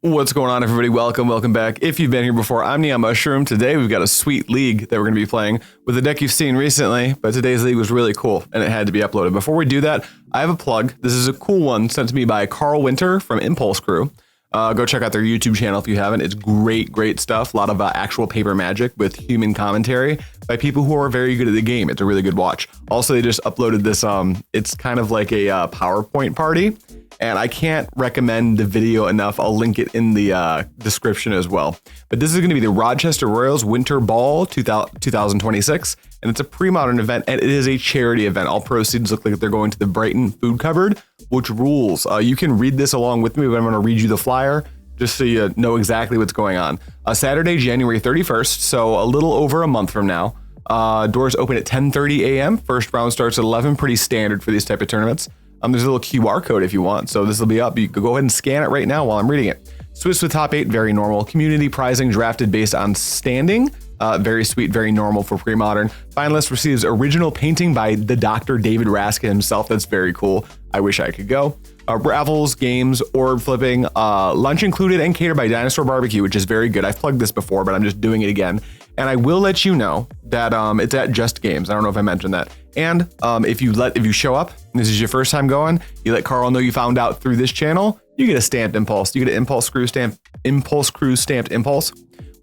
What's going on, everybody? Welcome back. If you've been here before, I'm NeonMushroom. Today we've got a sweet league that we're going to be playing with a deck you've seen recently, but today's league was really cool and it had to be uploaded. Before we do that, I have a plug. This is a cool one sent to me by Carl Winter from Impulse Crew. Go check out their YouTube channel if you haven't. It's great stuff. A lot of actual paper magic with human commentary by people who are very good at the game. It's a really good watch. Also, they just uploaded this. It's kind of like a PowerPoint party. And I can't recommend the video enough. I'll link it in the description as well. But this is going to be the Rochester Royals Winter Ball 2026. And it's a pre-modern event, and it is a charity event. All proceeds look like they're going to the Brighton Food Cupboard, which rules. You can read this along with me, but I'm going to read you the flyer just so you know exactly what's going on. Saturday, January 31st, so a little over a month from now. Doors open at 10:30 a.m. First round starts at 11, pretty standard for these type of tournaments. There's a little QR code if you want, so this will be up. You could go ahead and scan it right now while I'm reading it. Swiss with top 8, very normal. Community prizing drafted based on standing. Very sweet, very normal for pre-modern. Finalist receives original painting by the Dr. David Raskin himself. That's very cool. I wish I could go. Raffles, games, orb flipping, lunch included, and catered by Dinosaur Barbecue, which is very good. I've plugged this before, but I'm just doing it again. And I will let you know that it's at Just Games. I don't know if I mentioned that. And if you show up, and this is your first time going, you let Carl know you found out through this channel, you get a stamped Impulse. You get an Impulse Crew stamped Impulse.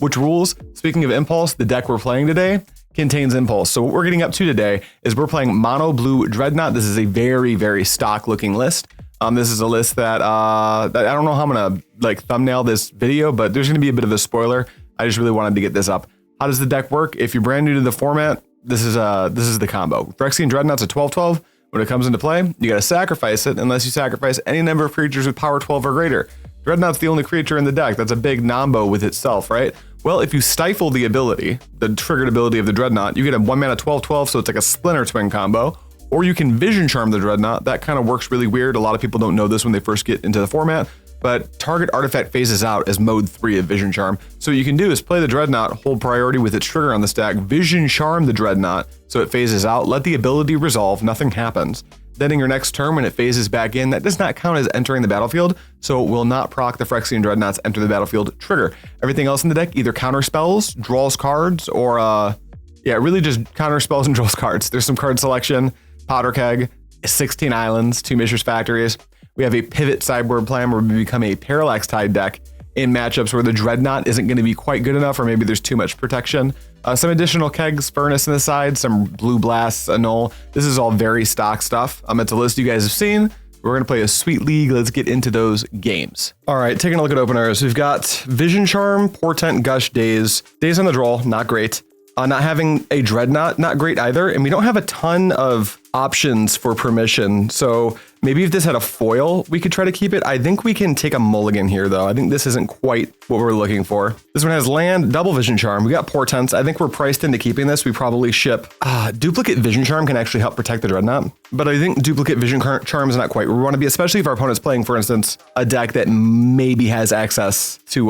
Which rules? Speaking of Impulse, the deck we're playing today contains Impulse. So what we're getting up to today is we're playing Mono Blue Dreadnought. This is a very stock looking list. This is a list that I don't know how I'm gonna thumbnail this video, but there's gonna be a bit of a spoiler. I just really wanted to get this up. How does the deck work? If you're brand new to the format, this is the combo. Phyrexian Dreadnought's a 12/12. When it comes into play, you gotta sacrifice it unless you sacrifice any number of creatures with power 12 or greater. Dreadnought's the only creature in the deck. That's a big nombo with itself, right? Well, if you stifle the ability, the triggered ability of the Dreadnought, you get a 1 mana 12/12, so it's like a Splinter Twin combo. Or you can Vision Charm the Dreadnought. That kind of works really weird. A lot of people don't know this when they first get into the format, but target artifact phases out as mode 3 of Vision Charm. So what you can do is play the Dreadnought, hold priority with its trigger on the stack, Vision Charm the Dreadnought, so it phases out, let the ability resolve, nothing happens. Then in your next turn, when it phases back in, that does not count as entering the battlefield, so it will not proc the Phyrexian Dreadnought's enter the battlefield trigger. Everything else in the deck either counterspells, draws cards, or really just counterspells and draws cards. There's some card selection, Powder Keg, 16 islands, 2 Mishra's factories. We have a pivot sideboard plan where we become a Parallax Tide deck in matchups where the Dreadnought isn't going to be quite good enough, or maybe there's too much protection. Some additional kegs, Furnace in the side, some blue blasts, Annul. This is all very stock stuff. It's a list you guys have seen. We're going to play a sweet league. Let's get into those games. All right, taking a look at openers. We've got Vision Charm, Portent, Gush, Daze. Daze on the draw, not great. Not having a Dreadnought, not great either. And we don't have a ton of options for permission. So maybe if this had a foil, we could try to keep it. I think we can take a mulligan here, though. I think this isn't quite what we're looking for. This one has land, double Vision Charm. We got Portents. I think we're priced into keeping this. We probably ship. Duplicate Vision Charm can actually help protect the Dreadnought. But I think duplicate Vision Charm is not quite where we want to be, especially if our opponent's playing, for instance, a deck that maybe has access to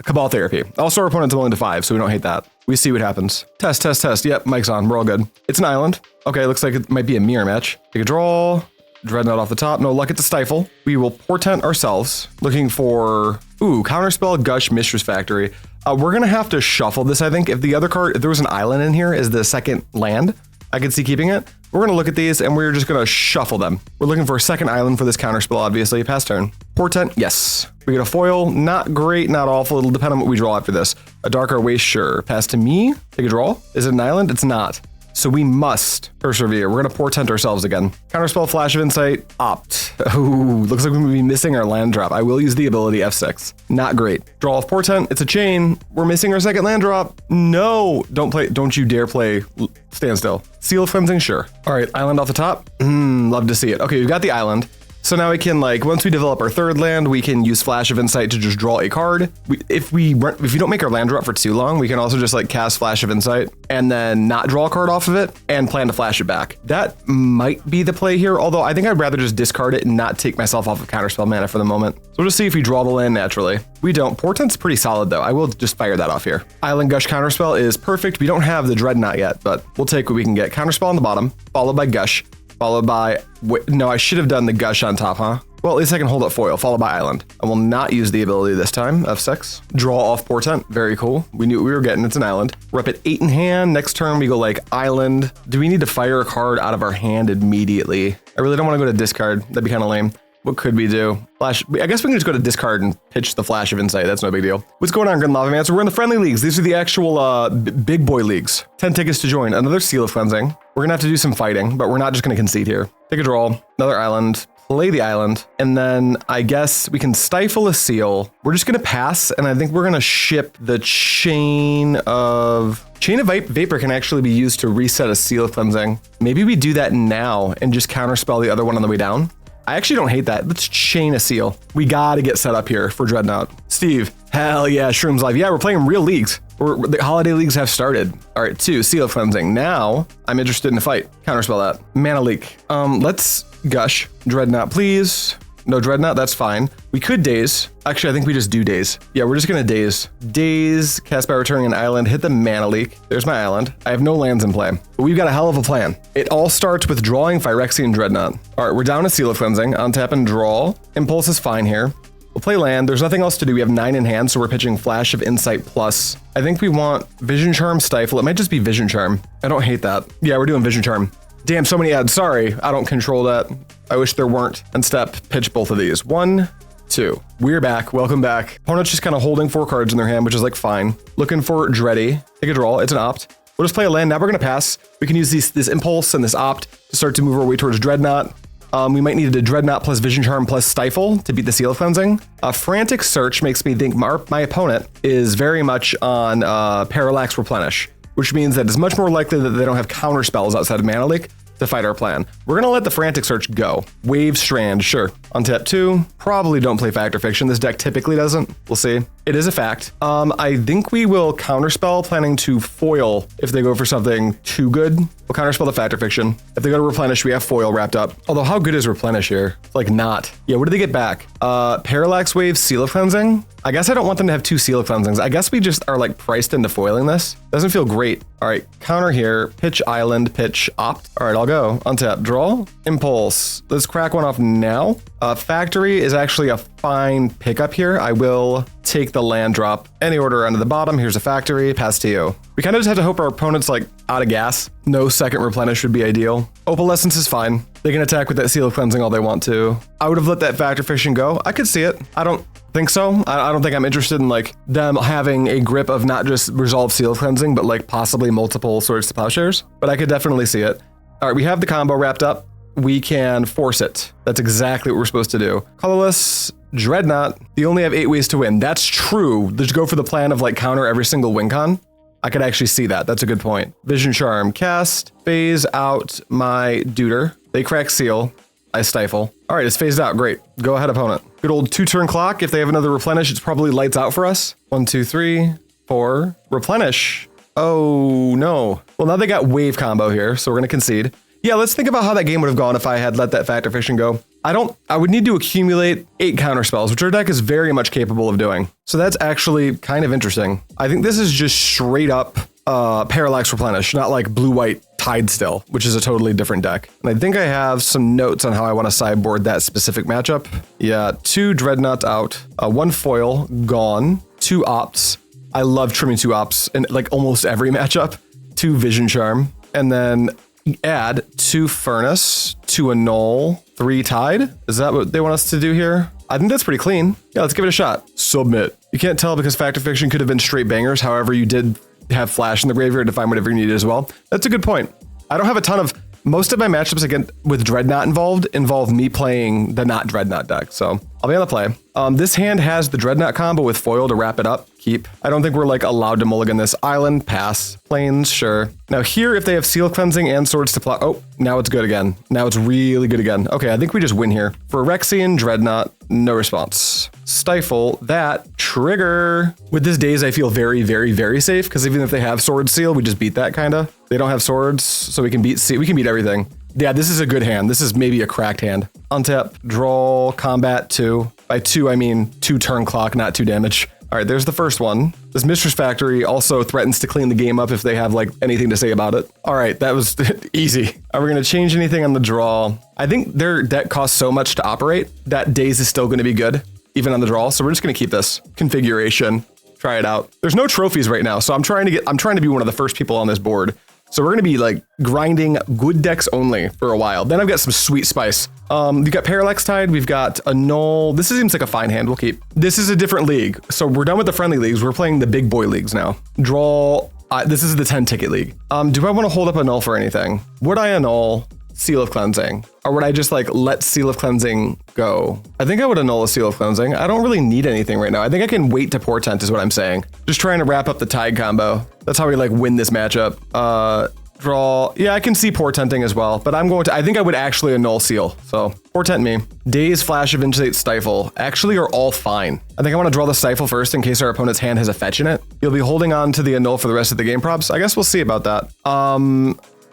Cabal Therapy. Also, our opponent's willing to 5, so we don't hate that. We see what happens. Test. Yep, mic's on. We're all good. It's an island. Okay, looks like it might be a mirror match. Take a draw. Dreadnought off the top. No luck at the Stifle. We will Portent ourselves. Looking for, Counterspell, Gush, Mishra's Factory. We're going to have to shuffle this, I think. If there was an island in here as the second land, I could see keeping it. We're going to look at these and we're just going to shuffle them. We're looking for a second island for this Counterspell, obviously. Pass turn. Portent, yes. We get a foil. Not great, not awful. It'll depend on what we draw after this. A Darker Waste, sure. Pass to me. Take a draw. Is it an island? It's not. So we must persevere. We're going to Portent ourselves again. Counterspell, Flash of Insight, opt. Ooh, looks like we may be missing our land drop. I will use the ability F6. Not great. Draw off Portent. It's a chain. We're missing our second land drop. No, don't you dare play Standstill. Seal of Cleansing, sure. All right, island off the top. Love to see it. Okay, we've got the island. So now we can, once we develop our third land, we can use Flash of Insight to just draw a card. If we don't make our land drop for too long, we can also just cast Flash of Insight and then not draw a card off of it and plan to flash it back. That might be the play here, although I think I'd rather just discard it and not take myself off of Counterspell mana for the moment. So we'll just see if we draw the land naturally. We don't. Portent's pretty solid though. I will just fire that off here. Island Gush Counterspell is perfect. We don't have the Dreadnought yet, but we'll take what we can get. Counterspell on the bottom, followed by Gush. Followed by, no, I should have done the Gush on top, huh? Well, at least I can hold up foil, followed by island. I will not use the ability this time, F6. Draw off Portent, very cool. We knew what we were getting, it's an island. We're up at 8 in hand. Next turn we go like island. Do we need to fire a card out of our hand immediately? I really don't want to go to discard, that'd be kind of lame. What could we do? Flash, I guess we can just go to discard and pitch the Flash of Insight. That's no big deal. What's going on, Grim Lava Man? So we're in the friendly leagues. These are the actual big boy leagues. 10 tickets to join. Another Seal of Cleansing. We're gonna have to do some fighting, but we're not just gonna concede here. Take a draw, another island, play the island, and then I guess we can stifle a seal. We're just gonna pass, and I think we're gonna ship the Chain of Vapor can actually be used to reset a Seal of Cleansing. Maybe we do that now and just counterspell the other one on the way down. I actually don't hate that. Let's chain a seal. We gotta get set up here for Dreadnought. Steve, hell yeah, Shrooms Live. Yeah, we're playing real leagues. The holiday leagues have started. All right, 2, Seal of Cleansing. Now, I'm interested in a fight. Counterspell that. Mana Leak. Let's Gush. Dreadnought, please. No Dreadnought, that's fine. We could Daze. Actually, I think we just do Daze. Yeah, we're just gonna Daze. Daze, cast by returning an island, hit the Mana Leak. There's my island. I have no lands in play, but we've got a hell of a plan. It all starts with drawing Phyrexian Dreadnought. All right, we're down to Seal of Cleansing. Untap and draw. Impulse is fine here. We'll play land. There's nothing else to do. We have 9 in hand, so we're pitching Flash of Insight plus. I think we want Vision Charm, Stifle. It might just be Vision Charm. I don't hate that. Yeah, we're doing Vision Charm. Damn, so many ads. Sorry, I don't control that. I wish there weren't. And step, pitch both of these. 1, 2. We're back. Welcome back. Opponent's just kind of holding 4 cards in their hand, which is like fine. Looking for Dready. Take a draw. It's an opt. We'll just play a land. Now we're going to pass. We can use this impulse and this opt to start to move our way towards Dreadnought. We might need a Dreadnought plus Vision Charm plus Stifle to beat the Seal of Cleansing. A Frantic Search makes me think my opponent is very much on Parallax Replenish, which means that it's much more likely that they don't have counter spells outside of Mana Leak to fight our plan. We're gonna let the Frantic Search go. Wave Strand, sure. On tap 2, probably don't play Fact or Fiction. This deck typically doesn't. We'll see. It is a fact. I think we will Counterspell, planning to foil if they go for something too good. We'll Counterspell the Fact or Fiction. If they go to Replenish, we have foil wrapped up. Although how good is Replenish here? It's like not. Yeah, what did they get back? Parallax Wave, Seal of Cleansing. I guess I don't want them to have 2 Seal of Cleansings. I guess we just are like priced into foiling this. Doesn't feel great. All right, counter here, pitch island, pitch opt. All right, I'll go. Untap, draw, impulse. Let's crack one off now. Factory is actually a fine pickup here. I will take the land drop. Any order under the bottom. Here's a factory, pass to you. We kind of just have to hope our opponent's like out of gas. No second replenish would be ideal. Opalescence is fine. They can attack with that Seal of Cleansing all they want to. I would have let that Factor Fiction go. I could see it. I don't think so. I don't think I'm interested in like them having a grip of not just Resolve Seal of Cleansing, but like possibly multiple Swords to Plowshares. But I could definitely see it. All right, we have the combo wrapped up. We can force it. That's exactly what we're supposed to do. Colorless Dreadnought. You only have 8 ways to win. That's true. Let's go for the plan of like counter every single win con. I could actually see that. That's a good point. Vision Charm, cast, phase out my Duder. They crack seal. I stifle. All right, it's phased out. Great. Go ahead, opponent. Good old 2-turn clock. If they have another replenish, it's probably lights out for us. 1, 2, 3, 4. Replenish. Oh no. Well, now they got wave combo here, so we're gonna concede. Yeah, let's think about how that game would have gone if I had let that Factor Fiction go. I would need to accumulate 8 counter spells, which our deck is very much capable of doing. So that's actually kind of interesting. I think this is just straight up Parallax Replenish, not like blue-white Tide still, which is a totally different deck. And I think I have some notes on how I want to sideboard that specific matchup. Yeah, 2 Dreadnought out, 1 foil gone, 2 opts. I love trimming 2 opts in like almost every matchup. 2 Vision Charm, and then add 2 Furnace, 2 Annul, 3 Tide. Is that what they want us to do here? I think that's pretty clean. Yeah, let's give it a shot. Submit. You can't tell because Factor Fiction could have been straight bangers. However, you did have Flash in the graveyard to find whatever you needed as well. That's a good point. I don't have a ton of... Most of my matchups again with Dreadnought involve me playing the not Dreadnought deck, so I'll be on the play. This hand has the Dreadnought combo with foil to wrap it up. Keep. I don't think we're like allowed to mulligan this. Island, pass. Plains, sure. Now here, if they have Seal Cleansing and Swords to Plow... Oh, now it's good again. Now it's really good again. Okay, I think we just win here. Phyrexian Dreadnought, no response. Stifle, that, trigger. With this Daze, I feel very, very, very safe, because even if they have Sword Seal, we just beat that, kinda. They don't have swords, so we can beat everything. Yeah, this is a good hand. This is maybe a cracked hand. Untap, draw, combat 2. By 2, I mean 2 turn clock, not 2 damage. All right, there's the first one. This Mistress Factory also threatens to clean the game up if they have like anything to say about it. All right, that was easy. Are we gonna change anything on the draw? I think their deck costs so much to operate that Daze is still gonna be good, even on the draw. So we're just gonna keep this configuration, try it out. There's no trophies right now, so I'm trying to be one of the first people on this board. So we're gonna be like grinding good decks only for a while. Then I've got some sweet spice. We've got Parallax Tide, we've got Annul. This seems like a fine hand, we'll keep. This is a different league. So we're done with the friendly leagues. We're playing the big boy leagues now. Draw, this is the 10 ticket league. Do I wanna hold up Annul for anything? Would I Annul Seal of Cleansing? Or would I just like let Seal of Cleansing go? I think I would Annul a Seal of Cleansing. I don't really need anything right now. I think I can wait to Portent is what I'm saying. Just trying to wrap up the Tide combo. That's how we like win this matchup. Draw, yeah, I can see Portenting as well, but I think I would actually Annul Seal. So Portent me. Daze, Flash, Eventuate, Stifle actually are all fine. I think I want to draw the Stifle first in case our opponent's hand has a fetch in it. You'll be holding on to the Annul for the rest of the game props. I guess we'll see about that.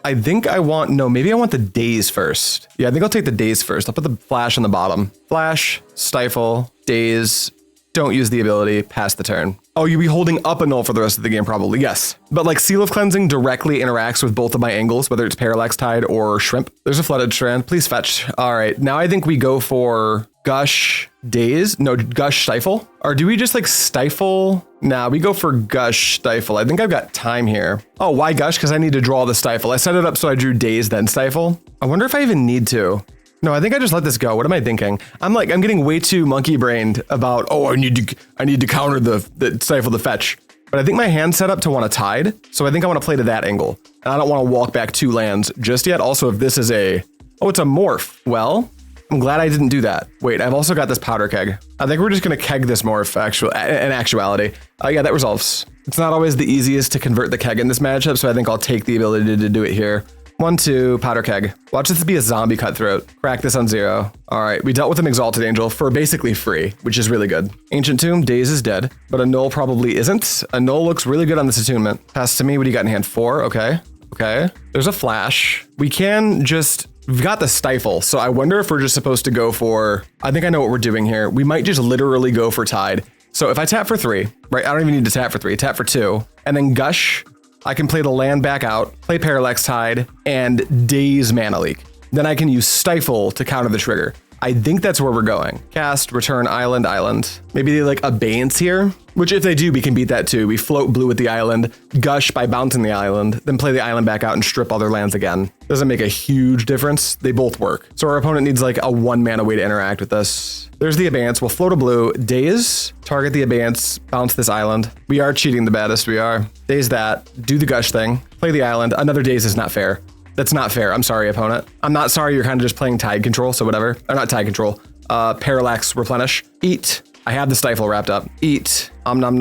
I think maybe I want the Daze first. Yeah, I think I'll take the Daze first. I'll put the Flash on the bottom. Flash, Stifle, Daze, don't use the ability, pass the turn. Oh, you'll be holding up Annul for the rest of the game probably, yes. But like Seal of Cleansing directly interacts with both of my angles, whether it's Parallax Tide or Shrimp. There's a Flooded Strand, please fetch. All right, now I think we go for Gush, Daze, no, Gush, Stifle. Or do we just like Stifle? Nah, we go for Gush, Stifle. I think I've got time here. Oh, why Gush? Because I need to draw the Stifle. I set it up so I drew Daze, then Stifle. I wonder if I even need to. No, I think I just let this go. What am I thinking? I'm getting way too monkey brained about, oh, I need to counter the Stifle the fetch. But I think my hand's set up to want a Tide. So I think I want to play to that angle. And I don't want to walk back 2 lands just yet. Also, if this is it's a morph. Well, I'm glad I didn't do that. Wait, I've also got this Powder Keg. I think we're just going to keg this morph in actuality. Yeah, that resolves. It's not always the easiest to convert the keg in this matchup. So I think I'll take the ability to do it here. 1, 2, Powder Keg. Watch this be a zombie cutthroat. Crack this on 0. All right, we dealt with an Exalted Angel for basically free, which is really good. Ancient Tomb, Daze is dead, but Annul probably isn't. Annul looks really good on this attunement. Pass to me, what do you got in hand? 4, okay. Okay, there's a Flash. We've got the Stifle, so I wonder if we're just supposed to go for, I think I know what we're doing here. We might just literally go for Tide. So if I tap for 3, right, I don't even need to tap for 3, tap for 2, and then Gush, I can play the land back out, play Parallax Tide, and Daze Mana Leak. Then I can use Stifle to counter the trigger. I think that's where we're going. Cast, return, island. Maybe they like Abeyance here, which if they do, we can beat that too. We float blue with the island, Gush by bouncing the island, then play the island back out and strip other lands again. Doesn't make a huge difference. They both work. So our opponent needs like a 1 mana way to interact with this. There's the Abeyance. We'll float a blue, Daze, target the Abeyance, bounce this island. We are cheating the baddest, we are. Daze that, do the Gush thing, play the island. Another Daze is not fair. That's not fair. I'm sorry, opponent. I'm not sorry. You're kind of just playing Tide Control, so whatever. Or not Tide Control. Parallax Replenish. Eat. I have the Stifle wrapped up. Eat. Nom.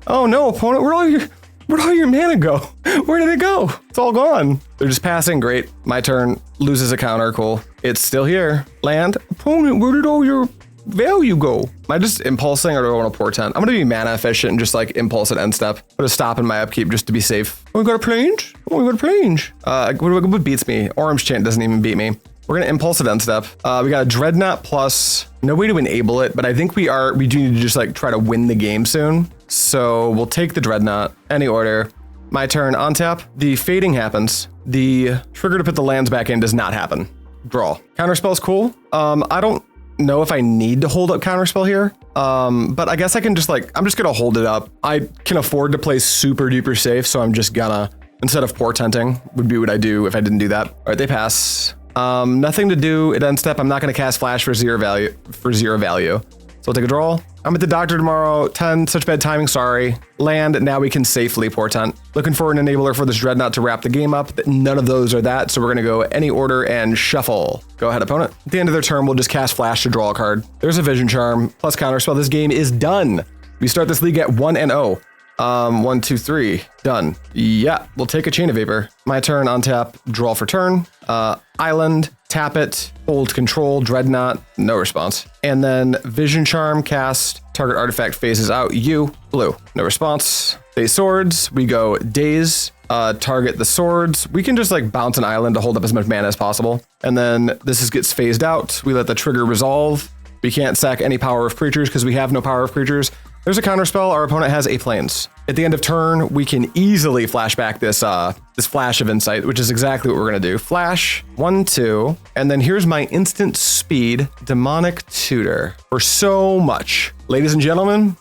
Oh no, opponent. Where'd all your mana go? Where did it go? It's all gone. They're just passing. Great. My turn. Loses a counter. Cool. It's still here. Land. Opponent, where did all your value go? Am I just impulsing or do I want to Portent? I'm gonna be mana efficient and just like impulse at end step. Put a stop in my upkeep just to be safe. Oh, we got a Plunge? Oh, we got a Plunge. What beats me? Orange Chant doesn't even beat me. We're gonna impulse at end step. We got a Dreadnought plus, no way to enable it, but I think we do need to just like try to win the game soon. So we'll take the Dreadnought, any order. My turn, on tap. The fading happens. The trigger to put the lands back in does not happen. Draw. Counterspell's cool. I don't know if I need to hold up Counterspell here. But I guess I can just I'm just gonna hold it up. I can afford to play super duper safe, so I'm just gonna, instead of Portenting, would be what I do if I didn't do that. All right, they pass. Nothing to do at end step. I'm not gonna cast Flash for 0 value. So I'll take a draw. I'm at the doctor tomorrow. 10, such bad timing, sorry. Land, now we can safely Portent. Looking for an enabler for this Dreadnought to wrap the game up. None of those are that, so we're gonna go any order and shuffle. Go ahead, opponent. At the end of their turn, we'll just cast Flash to draw a card. There's a Vision Charm, plus Counterspell. This game is done. We start this league at 1-0. 1, 2, 3, done. Yeah, we'll take a Chain of Vapor. My turn, on tap, draw for turn. Island, tap it, hold control, Dreadnought, no response. And then Vision Charm, cast, target artifact phases out, blue, no response. They swords, we go Daze, target the swords. We can just bounce an island to hold up as much mana as possible. And then this gets phased out. We let the trigger resolve. We can't sack any power of creatures because we have no power of creatures. There's a counterspell. Our opponent has 8 planes. At the end of turn, we can easily flash back this this Flash of Insight, which is exactly what we're gonna do. Flash, 1, 2, and then here's my instant speed Demonic Tutor for so much. Ladies and gentlemen,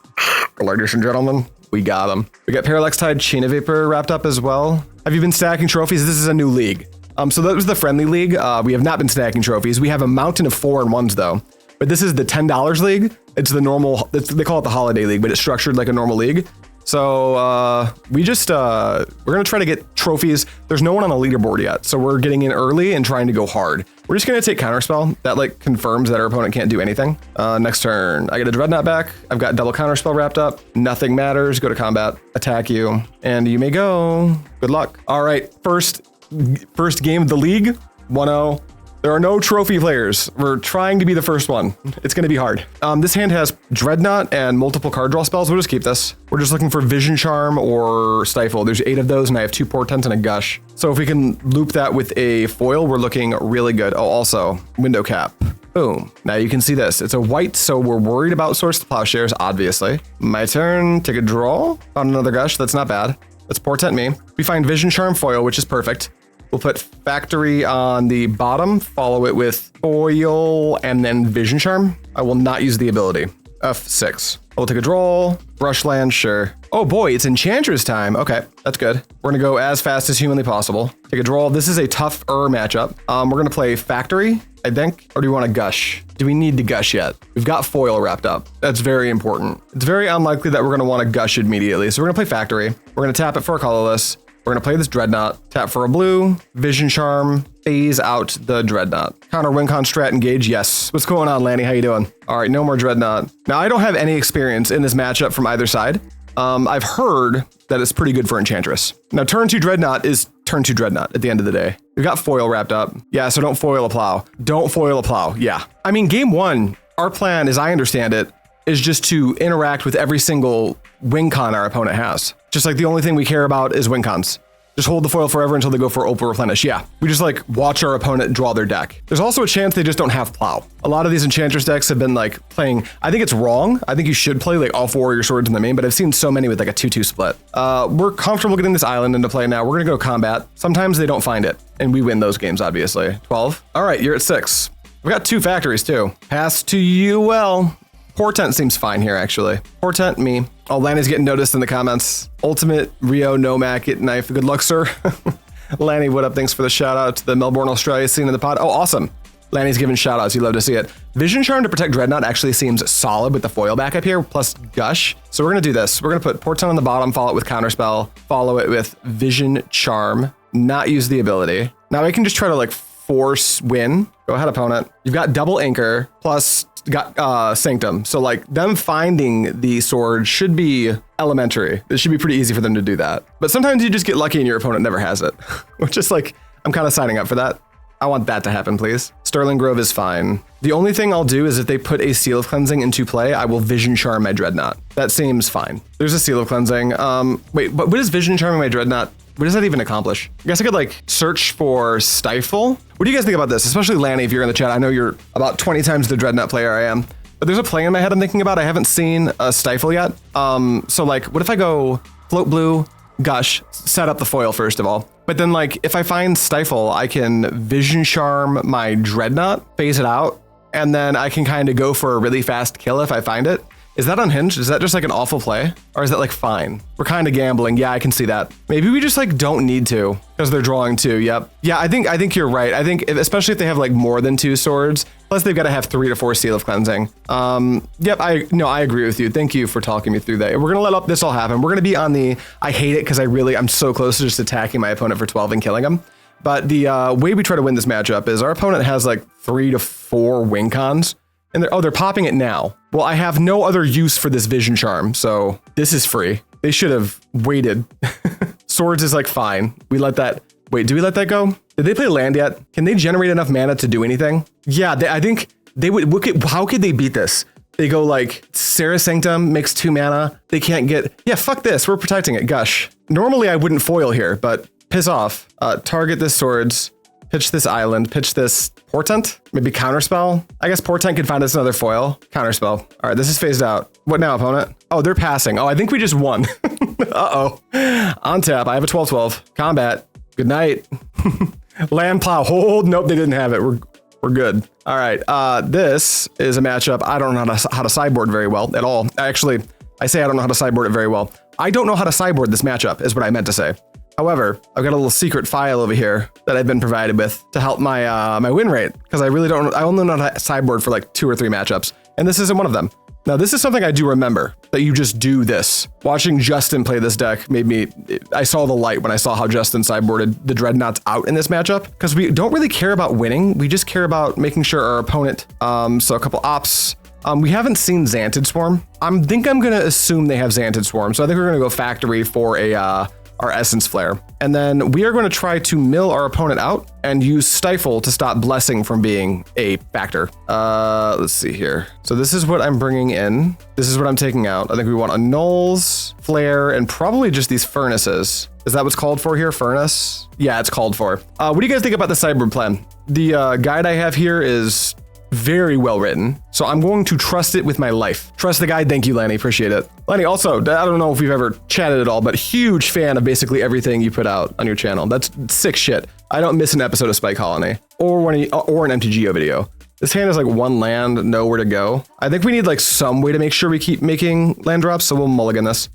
we got them. We got Parallax Tide, Chain of Vapor wrapped up as well. Have you been stacking trophies? This is a new league. So that was the friendly league. We have not been stacking trophies. We have a mountain of 4-1s though. But this is the $10 league. It's the normal, they call it the holiday league, but it's structured like a normal league. So we just, we're gonna try to get trophies. There's no one on the leaderboard yet. So we're getting in early and trying to go hard. We're just gonna take Counterspell. That like confirms that our opponent can't do anything. Next turn, I get a Dreadnought back. I've got double Counterspell wrapped up. Nothing matters, go to combat, attack you, and you may go. Good luck. All right, first game of the league, 1-0. There are no trophy players. We're trying to be the first one. It's gonna be hard. This hand has Dreadnought and multiple card draw spells. We'll just keep this. We're just looking for Vision Charm or Stifle. There's 8 of those and I have 2 Portents and a Gush. So if we can loop that with a foil, we're looking really good. Oh, also, Window Cap. Boom. Now you can see this. It's a white, so we're worried about Swords to Plowshares, obviously. My turn, take a draw. Found another Gush, that's not bad. Let's Portent me. We find Vision Charm foil, which is perfect. We'll put Factory on the bottom, follow it with Foil, and then Vision Charm. I will not use the ability. F6. We'll take a draw. Brushland, sure. Oh boy, it's Enchantress time. Okay, that's good. We're gonna go as fast as humanly possible. Take a draw. This is a tougher matchup. We're gonna play Factory, I think. Or do we want to Gush? Do we need to Gush yet? We've got Foil wrapped up. That's very important. It's very unlikely that we're gonna want to Gush immediately. So we're gonna play Factory. We're gonna tap it for a colorless. We're gonna play this Dreadnought, tap for a blue, Vision Charm, phase out the Dreadnought. Counter Wincon strat engage, yes. What's going on, Lanny? How you doing? All right, no more Dreadnought. Now, I don't have any experience in this matchup from either side. I've heard that it's pretty good for Enchantress. Now, turn 2 Dreadnought is turn 2 Dreadnought at the end of the day. We've got Foil wrapped up. Yeah, so don't foil a plow. Don't foil a plow, yeah. I mean, game 1, our plan, as I understand it, is just to interact with every single Wincon our opponent has. Just like the only thing we care about is Wincons. Just hold the foil forever until they go for Opal Replenish. Yeah, we just like watch our opponent draw their deck. There's also a chance they just don't have Plow. A lot of these Enchantress decks have been like playing, I think it's wrong. I think you should play like all 4 Warrior Swords in the main, but I've seen so many with like a 2-2 split. We're comfortable getting this island into play now. We're gonna go combat. Sometimes they don't find it and we win those games, obviously. 12. All right, you're at 6. We've got 2 factories too. Pass to you well. Portent seems fine here, actually. Portent me. Oh, Lanny's getting noticed in the comments. Ultimate Rio Nomac at knife. Good luck, sir. Lanny, what up? Thanks for the shout out to the Melbourne, Australia scene in the pod. Oh, awesome. Lanny's giving shout outs. You love to see it. Vision Charm to protect Dreadnought actually seems solid with the foil back up here, plus Gush. So we're gonna do this. We're gonna put Portent on the bottom, follow it with Counterspell, follow it with Vision Charm, not use the ability. Now I can just try to like force win. Go ahead, opponent. You've got double Anchor, plus got Sanctum. So like them finding the sword should be elementary. It should be pretty easy for them to do that. But sometimes you just get lucky and your opponent never has it. Which is like, I'm kind of signing up for that. I want that to happen, please. Sterling Grove is fine. The only thing I'll do is if they put a Seal of Cleansing into play, I will Vision Charm my Dreadnought. That seems fine. There's a Seal of Cleansing. Wait, but what is Vision Charming my Dreadnought? What does that even accomplish? I guess I could like search for Stifle. What do you guys think about this? Especially Lanny, if you're in the chat. I know you're about 20 times the Dreadnought player I am. But there's a play in my head I'm thinking about. I haven't seen a Stifle yet. So like, what if I go Float Blue, Gush, set up the foil first of all. But then like, if I find Stifle, I can Vision Charm my Dreadnought, phase it out, and then I can kind of go for a really fast kill if I find it. Is that unhinged? Is that just like an awful play? Or is that like fine? We're kind of gambling. Yeah, I can see that. Maybe we just like don't need to because they're drawing 2. Yep. Yeah, I think you're right. I think especially if they have like more than 2 swords, plus they've got to have 3 to 4 Seal of Cleansing. Yep, I agree with you. Thank you for talking me through that. We're gonna let this all happen. We're gonna be on the, I hate it because I'm so close to just attacking my opponent for 12 and killing him. But the way we try to win this matchup is our opponent has like 3 to 4 Wincons. And they're popping it now. Well, I have no other use for this Vision Charm, so this is free. They should have waited. Swords is like fine. We let that, wait, do we let that go? Did they play land yet? Can they generate enough mana to do anything? Yeah, I think they would, how could they beat this? They go like, Serra Sanctum makes 2 mana. They can't get, yeah, fuck this, we're protecting it, Gush. Normally I wouldn't foil here, but piss off. Target this swords. pitch this island, pitch this Portent, maybe Counterspell. I guess Portent could find us another foil. Counterspell. All right, this is phased out. What now, opponent? Oh, they're passing. Oh, I think we just won. Uh-oh. On tap, I have a 12-12. Combat. Good night. Land plow. Hold. Nope, they didn't have it. We're good. All right, this is a matchup I don't know how to sideboard very well at all. Actually, I say I don't know how to sideboard it very well. I don't know how to sideboard this matchup is what I meant to say. However, I've got a little secret file over here that I've been provided with to help my my win rate, because I only know how to sideboard for like 2 or 3 matchups, and this isn't one of them. Now, this is something I do remember, that you just do this. Watching Justin play this deck I saw the light when I saw how Justin sideboarded the Dreadnoughts out in this matchup, because we don't really care about winning. We just care about making sure our opponent, so a couple ops. We haven't seen Xantid Swarm. I think I'm gonna assume they have Xantid Swarm, so I think we're gonna go factory for our Essence Flare. And then we are going to try to mill our opponent out and use Stifle to stop Blessing from being a factor. Let's see here. So this is what I'm bringing in. This is what I'm taking out. I think we want Annuls, Flare, and probably just these Furnaces. Is that what's called for here? Furnace? Yeah, it's called for. What do you guys think about the sideboard plan? The guide I have here is very well written, so I'm going to trust it with my life. Trust the guide. Thank you, Lanny. Appreciate it. Lanny, also, I don't know if we've ever chatted at all, but huge fan of basically everything you put out on your channel. That's sick shit. I don't miss an episode of Spike Colony or an MTGO video. This hand is like 1 land, nowhere to go. I think we need like some way to make sure we keep making land drops, so we'll mulligan this.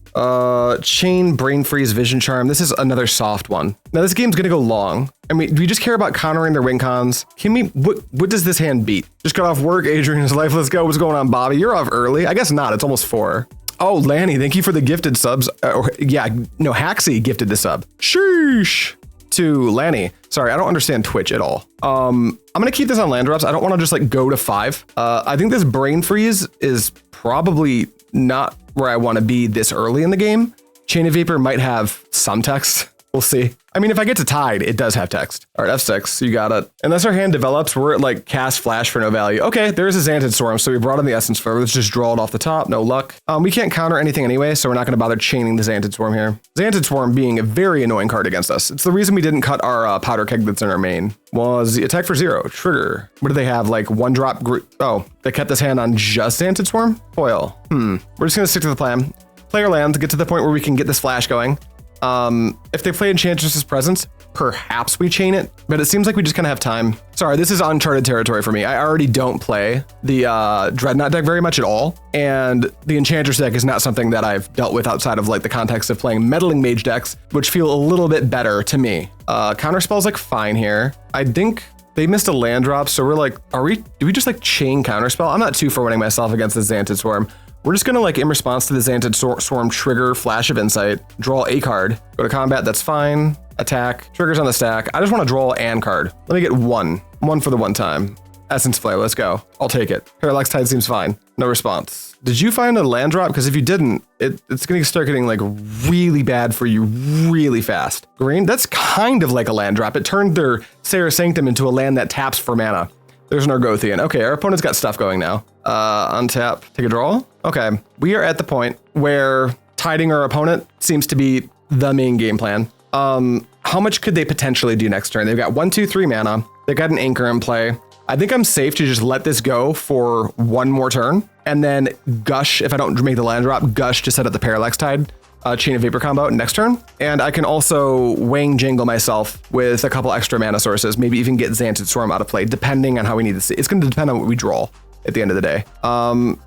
Chain, Brain Freeze, Vision Charm. This is another soft one. Now this game's gonna go long. I mean, do we just care about countering their win cons? What does this hand beat? Just got off work, Adrian's life, let's go. What's going on, Bobby? You're off early. I guess not, it's almost 4. Oh, Lanny, thank you for the gifted subs. Haxie gifted the sub. Sheesh. To Lanny. Sorry, I don't understand Twitch at all. I'm gonna keep this on land drops. I don't wanna just like go to 5. I think this Brain Freeze is probably not where I wanna be this early in the game. Chain of Vapor might have some text. We'll see. I mean, if I get to Tide, it does have text. All right, F6, you got it. Unless our hand develops, we're at like cast Flash for no value. Okay, there's a Xantid Storm, so we brought in the Essence Flare. Let's just draw it off the top, no luck. We can't counter anything anyway, so we're not gonna bother chaining the Xantid Swarm here. Xantid Swarm being a very annoying card against us. It's the reason we didn't cut our Powder Keg that's in our main. Was the attack for 0, trigger. What do they have, like 1-drop oh, they kept this hand on just Xantid Swarm? Foil, We're just gonna stick to the plan. Play our land to get to the point where we can get this flash going. If they play Enchantress's Presence, perhaps we chain it, but it seems like we just kind of have time. Sorry, this is uncharted territory for me. I already don't play the Dreadnought deck very much at all, and the Enchantress deck is not something that I've dealt with outside of like the context of playing Meddling Mage decks, which feel a little bit better to me. Counterspell's like fine here. I think they missed a land drop, so we're like, do we just like chain Counterspell? I'm not too for winning myself against the Xantid Swarm. We're just gonna like in response to the Xantid Swarm trigger Flash of Insight, draw a card, go to combat, that's fine, attack, triggers on the stack. I just wanna draw an card. Let me get one for the one time. Essence Flare, let's go. I'll take it. Parallax Tide seems fine. No response. Did you find a land drop? Because if you didn't, it's gonna start getting like really bad for you really fast. Green, that's kind of like a land drop. It turned their Serra Sanctum into a land that taps for mana. There's an Argothian. Okay, our opponent's got stuff going now. Untap, take a draw. Okay, we are at the point where tiding our opponent seems to be the main game plan. How much could they potentially do next turn? They've got 1, 2, 3 mana. They've got an Anchor in play. I think I'm safe to just let this go for 1 more turn, and then Gush, if I don't make the land drop, Gush to set up the Parallax Tide. Chain of Vapor combo next turn. And I can also Wang Jangle myself with a couple extra mana sources, maybe even get Xantid Swarm out of play, depending on how we need to see. It's going to depend on what we draw at the end of the day.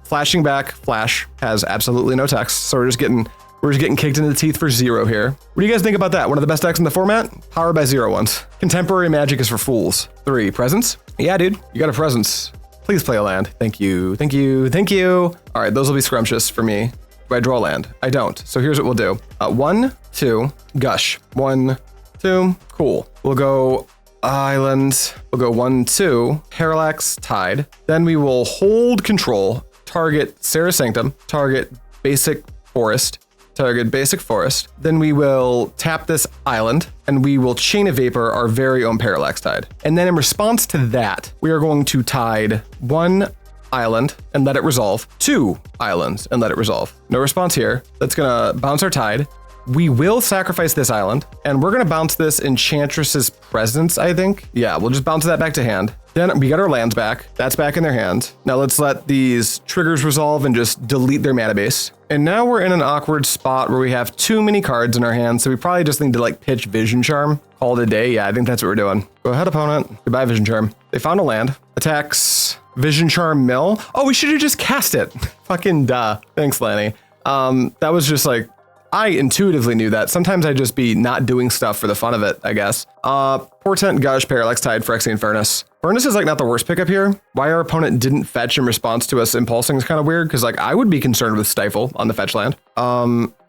Flashing back, Flash has absolutely no text, so we're just getting kicked in the teeth for 0 here. What do you guys think about that? One of the best decks in the format? Powered by 0 ones. Contemporary Magic is for fools. 3, Presence? Yeah, dude, you got a Presence. Please play a land. Thank you, thank you, thank you. All right, those will be scrumptious for me. Do I draw land? I don't. So here's what we'll do. 1, 2, Gush. 1, 2, cool. We'll go Island. We'll go 1, 2, Parallax Tide. Then we will hold control, target Serra Sanctum, target Basic Forest, target Basic Forest. Then we will tap this island, and we will Chain of Vapor our very own Parallax Tide. And then in response to that, we are going to tide 1 island and let it resolve, 2 islands and let it resolve. No response here. That's gonna bounce our Tide. We will sacrifice this island, and we're gonna bounce this Enchantress's Presence, I think. Yeah, we'll just bounce that back to hand. Then we got our lands back. That's back in their hand. Now let's let these triggers resolve and just delete their mana base. And now we're in an awkward spot where we have too many cards in our hand, so we probably just need to like pitch Vision Charm. Call it a day. Yeah, I think that's what we're doing. Go ahead, opponent. Goodbye, Vision Charm. They found a land. Attacks Vision Charm Mill. Oh, we should have just cast it. Fucking duh. Thanks, Lanny. That was just like, I intuitively knew that. Sometimes I'd just be not doing stuff for the fun of it, I guess. Portent, Gush, Parallax Tide, Phyrexian Furnace. Furnace is like not the worst pickup here. Why our opponent didn't fetch in response to us impulsing is kind of weird, because like I would be concerned with Stifle on the fetch land.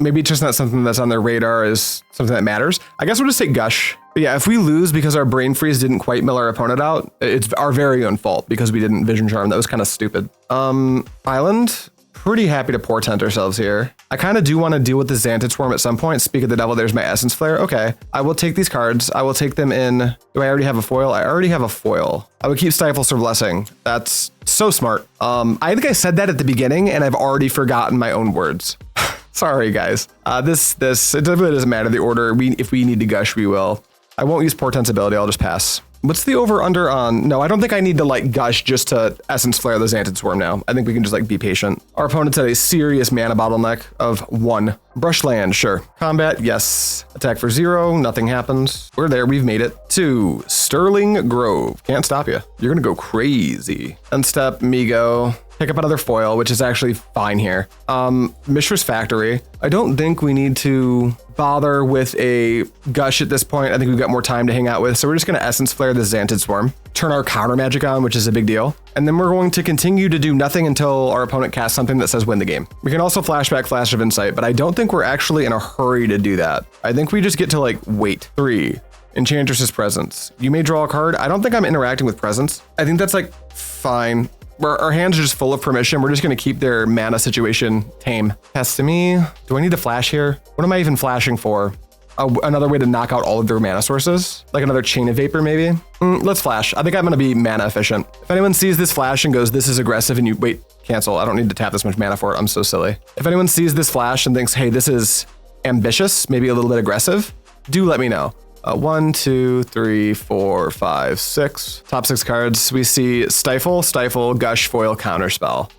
Maybe it's just not something that's on their radar as something that matters. I guess we'll just take Gush. But yeah, if we lose because our Brain Freeze didn't quite mill our opponent out, it's our very own fault because we didn't Vision Charm. That was kind of stupid. Island. Pretty happy to Portent ourselves here. I kind of do want to deal with the Xantid Swarm at some point. Speak of the devil, there's my Essence Flare. Okay, I will take these cards. I will take them in. Do I already have a foil? I already have a foil. I would keep Stifle Sir Blessing. That's so smart. I think I said that at the beginning and I've already forgotten my own words. Sorry, guys. It really doesn't matter the order. If we need to Gush, we will. I won't use Portent's ability. I'll just pass. What's the over under on? No, I don't think I need to like Gush just to Essence Flare the Xantid Swarm now. I think we can just like be patient. Our opponent's had a serious mana bottleneck of 1. Brush land, sure. Combat, yes. Attack for 0, nothing happens. We're there, we've made it. 2, Sterling Grove. Can't stop you. You're gonna go crazy. Unstep, MtGO. Pick up another foil, which is actually fine here. Mishra's Factory. I don't think we need to bother with a Gush at this point. I think we've got more time to hang out with. So we're just gonna Essence Flare the Xantid Swarm, turn our counter magic on, which is a big deal. And then we're going to continue to do nothing until our opponent casts something that says win the game. We can also flashback Flash of Insight, but I don't think we're actually in a hurry to do that. I think we just get to like wait. 3, Enchantress's Presence. You may draw a card. I don't think I'm interacting with Presence. I think that's like fine. Our hands are just full of permission. We're just going to keep their mana situation tame. Pass to me. Do I need to flash here? What am I even flashing for? Another way to knock out all of their mana sources? Like another Chain of Vapor, maybe? Let's flash. I think I'm going to be mana efficient. If anyone sees this flash and goes, this is aggressive, and you wait, cancel. I don't need to tap this much mana for it. I'm so silly. If anyone sees this flash and thinks, hey, this is ambitious, maybe a little bit aggressive, do let me know. 1, 2, 3, 4, 5, 6. Top 6 cards. We see Stifle, Gush, Foil, Counterspell.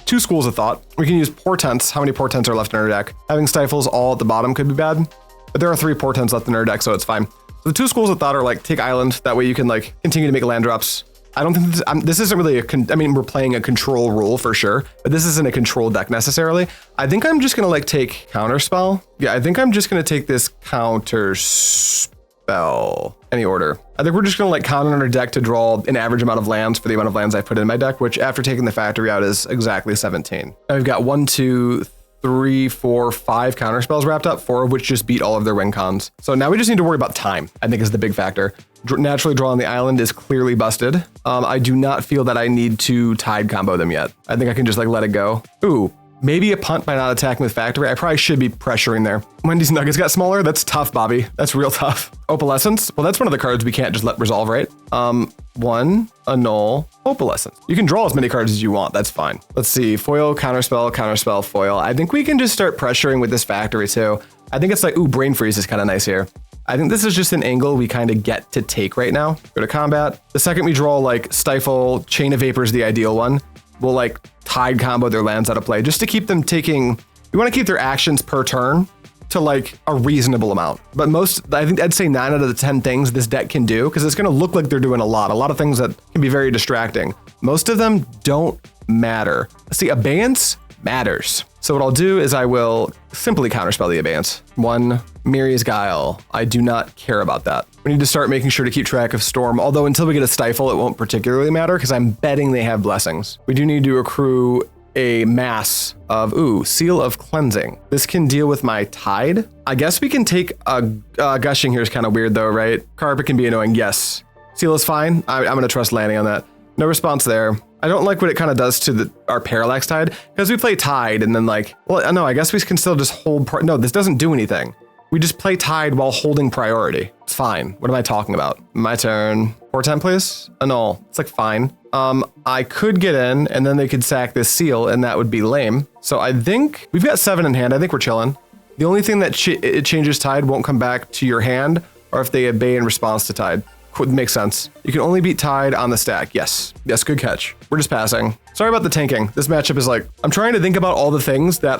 2 schools of thought. We can use Portents. How many Portents are left in our deck? Having Stifles all at the bottom could be bad, but there are 3 Portents left in our deck, so it's fine. So the 2 schools of thought are like take Island. That way you can like continue to make land drops. I don't think this isn't really I mean, we're playing a control rule for sure, but this isn't a control deck necessarily. I think I'm just gonna like take Counterspell. Yeah, I think I'm just gonna take this Counterspell. Any order. I think we're just gonna like count on our deck to draw an average amount of lands for the amount of lands I put in my deck, which after taking the factory out is exactly 17. Now we've got 1, 2, 3, 4, 5 counterspells wrapped up, 4 of which just beat all of their win cons. So now we just need to worry about time, I think is the big factor. Naturally drawing the island is clearly busted. I do not feel that I need to Tide combo them yet. I think I can just like let it go. Ooh, maybe a punt by not attacking with factory. I probably should be pressuring there. Wendy's Nuggets got smaller. That's tough, Bobby. That's real tough. Opalescence. Well, that's one of the cards we can't just let resolve, right? 1, Annul, Opalescence. You can draw as many cards as you want. That's fine. Let's see. Foil, Counterspell, Counterspell, Foil. I think we can just start pressuring with this factory too. I think it's like, ooh, Brain Freeze is kind of nice here. I think this is just an angle we kind of get to take right now. Go to combat. The second we draw like Stifle, Chain of Vapor is the ideal one. We'll like Tide combo their lands out of play just to keep them taking, we want to keep their actions per turn to like a reasonable amount. But I think I'd say 9 out of the 10 things this deck can do, because it's going to look like they're doing a lot of things that can be very distracting. Most of them don't matter. See, Abeyance matters. So what I'll do is I will simply counterspell the Abeyance. 1, Miri's Guile. I do not care about that. We need to start making sure to keep track of Storm, although until we get a Stifle, it won't particularly matter because I'm betting they have blessings. We do need to accrue a mass of, ooh, Seal of Cleansing. This can deal with my Tide. I guess we can take a Gushing here is kind of weird though, right? Carpet can be annoying, yes. Seal is fine. I'm gonna trust Lanny on that. No response there. I don't like what it kind of does to our Parallax Tide, because we play Tide and then like, well, no, I guess we can still just hold, no, this doesn't do anything. We just play Tide while holding priority. It's fine. What am I talking about? My turn. Portent, please? Annul. It's like fine. I could get in and then they could sack this Seal and that would be lame. So I think we've got 7 in hand. I think we're chilling. The only thing that it changes Tide won't come back to your hand, or if they obey in response to Tide. Makes sense. You can only beat Tide on the stack. Yes, good catch. We're just passing. Sorry about the tanking. This matchup is like, I'm trying to think about all the things that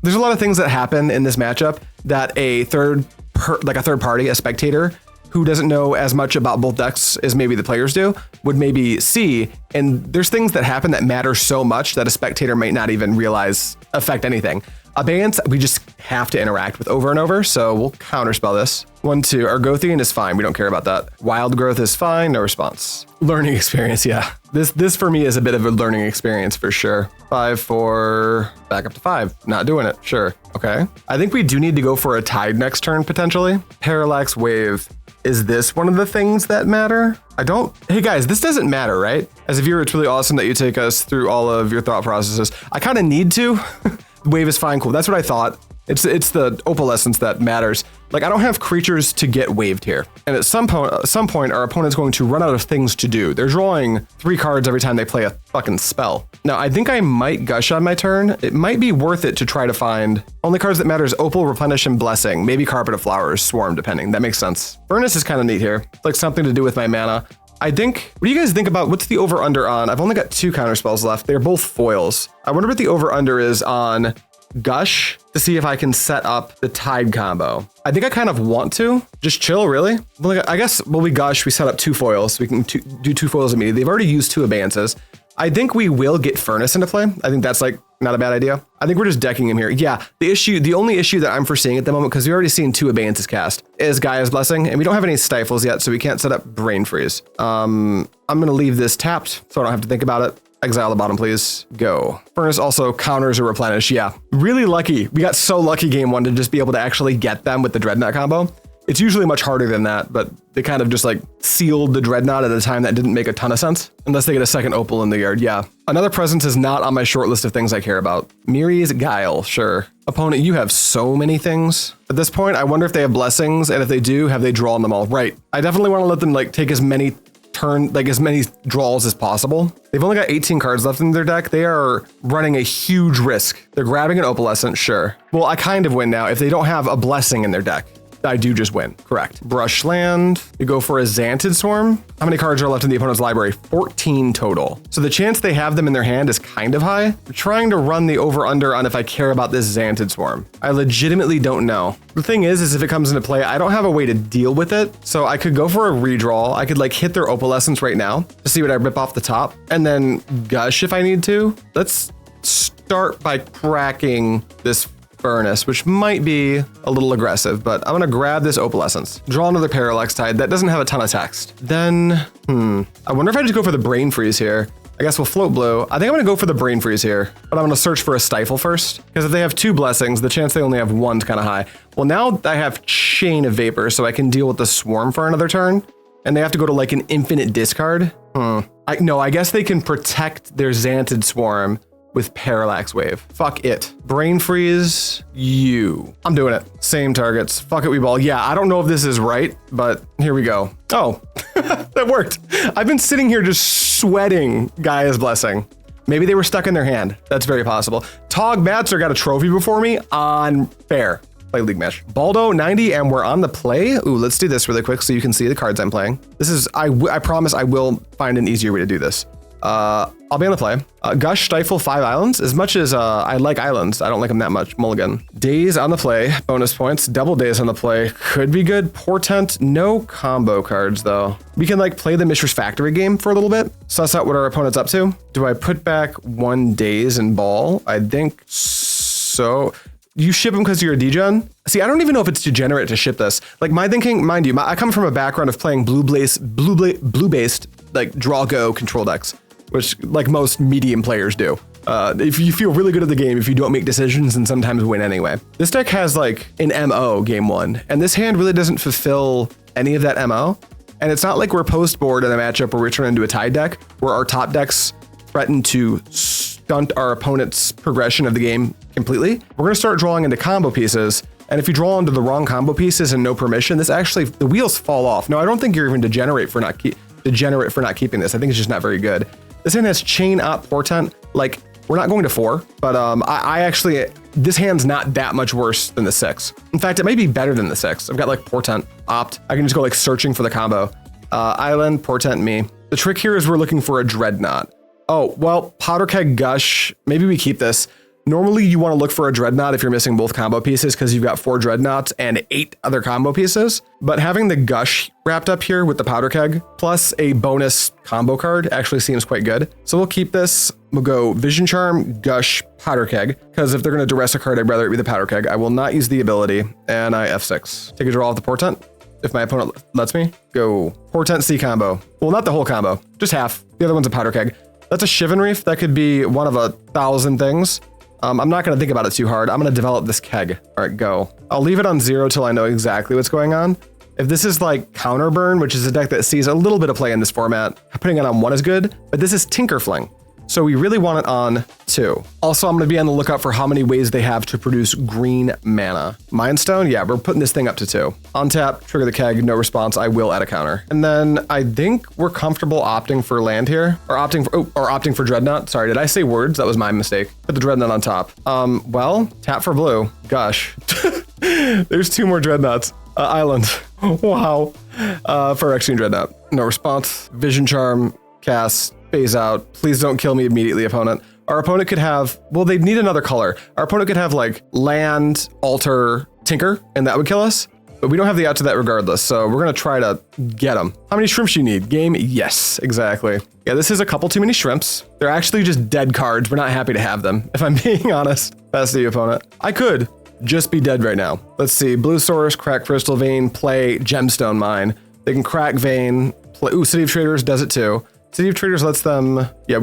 there's a lot of things that happen in this matchup that a third party, a spectator, who doesn't know as much about both decks as maybe the players do, would maybe see. And there's things that happen that matter so much that a spectator might not even realize affect anything. Abeyance, we just have to interact with over and over, so we'll counterspell this. 1-2, Argothian is fine, we don't care about that. Wild Growth is fine, no response. Learning experience, yeah. This for me is a bit of a learning experience for sure. 5-4, back up to 5, not doing it, sure, okay. I think we do need to go for a Tide next turn, potentially. Parallax Wave. Is this one of the things that matter? Hey guys, this doesn't matter, right? As a viewer, it's really awesome that you take us through all of your thought processes. I kind of need to. Wave is fine, cool. That's what I thought. It's the opalescence that matters. Like, I don't have creatures to get waved here. And at some point, our opponent's going to run out of things to do. They're drawing 3 cards every time they play a fucking spell. Now, I think I might Gush on my turn. It might be worth it to try to find only cards that matter is Opal, Replenish, and Blessing. Maybe Carpet of Flowers, Swarm, depending. That makes sense. Furnace is kind of neat here. Like something to do with my mana. I think, what do you guys think about, what's the over-under on? I've only got 2 counterspells left. They're both foils. I wonder what the over-under is on Gush to see if I can set up the Tide combo. I think I kind of want to. Just chill, really? Well, I guess, we Gush, we set up 2 foils. We can do 2 foils immediately. They've already used 2 abeyances. I think we will get Furnace into play. I think that's like not a bad idea. I think we're just decking him here. Yeah, the only issue that I'm foreseeing at the moment, because we've already seen 2 abeyances cast, is Gaia's Blessing, and we don't have any Stifles yet, so we can't set up Brain Freeze. I'm gonna leave this tapped, so I don't have to think about it. Exile the bottom, please. Go. Furnace also counters or replenish. Yeah, really lucky. We got so lucky game 1 to just be able to actually get them with the Dreadnought combo. It's usually much harder than that, but they kind of just like sealed the Dreadnought at a time that didn't make a ton of sense. Unless they get a second Opal in the yard, yeah. Another presence is not on my short list of things I care about. Miri's Guile, sure. Opponent, you have so many things. At this point, I wonder if they have blessings, and if they do, have they drawn them all? Right. I definitely want to let them like take as many as many draws as possible. They've only got 18 cards left in their deck. They are running a huge risk. They're grabbing an Opalescent, sure. Well, I kind of win now if they don't have a blessing in their deck. I do just win, correct. Brush land, you go for a Xantid Swarm. How many cards are left in the opponent's library? 14 total. So the chance they have them in their hand is kind of high. I'm trying to run the over-under on if I care about this Xantid Swarm. I legitimately don't know. The thing is if it comes into play, I don't have a way to deal with it. So I could go for a redraw. I could like hit their Opalescence right now to see what I rip off the top, and then Gush if I need to. Let's start by cracking this Furnace, which might be a little aggressive, but I'm gonna grab this Opalescence. Draw another Parallax Tide. That doesn't have a ton of text. Then, I wonder if I just go for the Brain Freeze here. I guess we'll float blue. I think I'm gonna go for the Brain Freeze here, but I'm gonna search for a Stifle first, because if they have 2 blessings, the chance they only have 1's kind of high. Well, now I have Chain of Vapor, so I can deal with the Swarm for another turn, and they have to go to like an infinite discard. No, I guess they can protect their Xantid Swarm with Parallax Wave. Fuck it. Brain Freeze, you. I'm doing it. Same targets. Fuck it, we ball. Yeah, I don't know if this is right, but here we go. Oh, that worked. I've been sitting here just sweating Gaia's Blessing. Maybe they were stuck in their hand. That's very possible. Tog Matzer got a trophy before me. Unfair. Play League Mesh. Baldo 90, and we're on the play. Ooh, let's do this really quick so you can see the cards I'm playing. This is, I promise I will find an easier way to do this. I'll be on the play. Gush, Stifle, 5 islands. As much as I like islands, I don't like them that much. Mulligan. Daze on the play. Bonus points. Double Daze on the play. Could be good. Portent. No combo cards, though. We can like play the Mishra's Factory game for a little bit. Suss out what our opponent's up to. Do I put back 1 Daze and ball? I think so. You ship them because you're a degen? See, I don't even know if it's degenerate to ship this. Like my thinking, mind you, I come from a background of playing blue-based, like draw-go control decks, which like most medium players do. If you feel really good at the game, if you don't make decisions and sometimes win anyway. This deck has like an MO game 1, and this hand really doesn't fulfill any of that MO. And it's not like we're post board in a matchup where we turn into a Tide deck, where our top decks threaten to stunt our opponent's progression of the game completely. We're gonna start drawing into combo pieces, and if you draw into the wrong combo pieces and no permission, this actually, the wheels fall off. No, I don't think you're even degenerate for not keeping this. I think it's just not very good. This hand has Chain Op Portent. Like, we're not going to 4, but I actually this hand's not that much worse than the 6. In fact, it may be better than the 6. I've got like Portent, Opt. I can just go like searching for the combo. Island, Portent, me. The trick here is we're looking for a Dreadnought. Oh, well, Powder Keg, Gush, maybe we keep this. Normally you want to look for a Dreadnought if you're missing both combo pieces because you've got 4 Dreadnoughts and 8 other combo pieces. But having the Gush wrapped up here with the Powder Keg plus a bonus combo card actually seems quite good. So we'll keep this. We'll go Vision Charm, Gush, Powder Keg, because if they're going to duress a card, I'd rather it be the Powder Keg. I will not use the ability, and I F6. Take a draw off the Portent. If my opponent lets me, go Portent C combo. Well, not the whole combo, just half. The other one's a Powder Keg. That's a Shivan Reef. That could be one of 1,000 things. I'm not going to think about it too hard. I'm going to develop this keg. All right, go. I'll leave it on 0 till I know exactly what's going on. If this is like Counterburn, which is a deck that sees a little bit of play in this format, putting it on 1 is good, but this is Tinkerfling. So we really want it on 2. Also, I'm going to be on the lookout for how many ways they have to produce green mana. Mind Stone, yeah, we're putting this thing up to 2. On tap, trigger the keg, no response, I will add a counter. And then I think we're comfortable opting for land here, or opting for Dreadnought. Sorry, did I say words? That was my mistake. Put the Dreadnought on top. Well, tap for blue. Gush. There's 2 more Dreadnoughts. Island. Wow. Phyrexian Dreadnought. No response. Vision Charm, cast. Phase out. Please don't kill me immediately, opponent. Our opponent could have, well, they'd need another color. Our opponent could have like land, alter, tinker, and that would kill us. But we don't have the out to that regardless, so we're gonna try to get them. How many shrimps you need? Game? Yes, exactly. Yeah, this is a couple too many shrimps. They're actually just dead cards. We're not happy to have them, if I'm being honest. That's the opponent. I could just be dead right now. Let's see, Blue Source, crack Crystal Vein, play Gemstone Mine. They can crack Vein, play, ooh, City of Traders does it too. City of Traders lets them, yeah,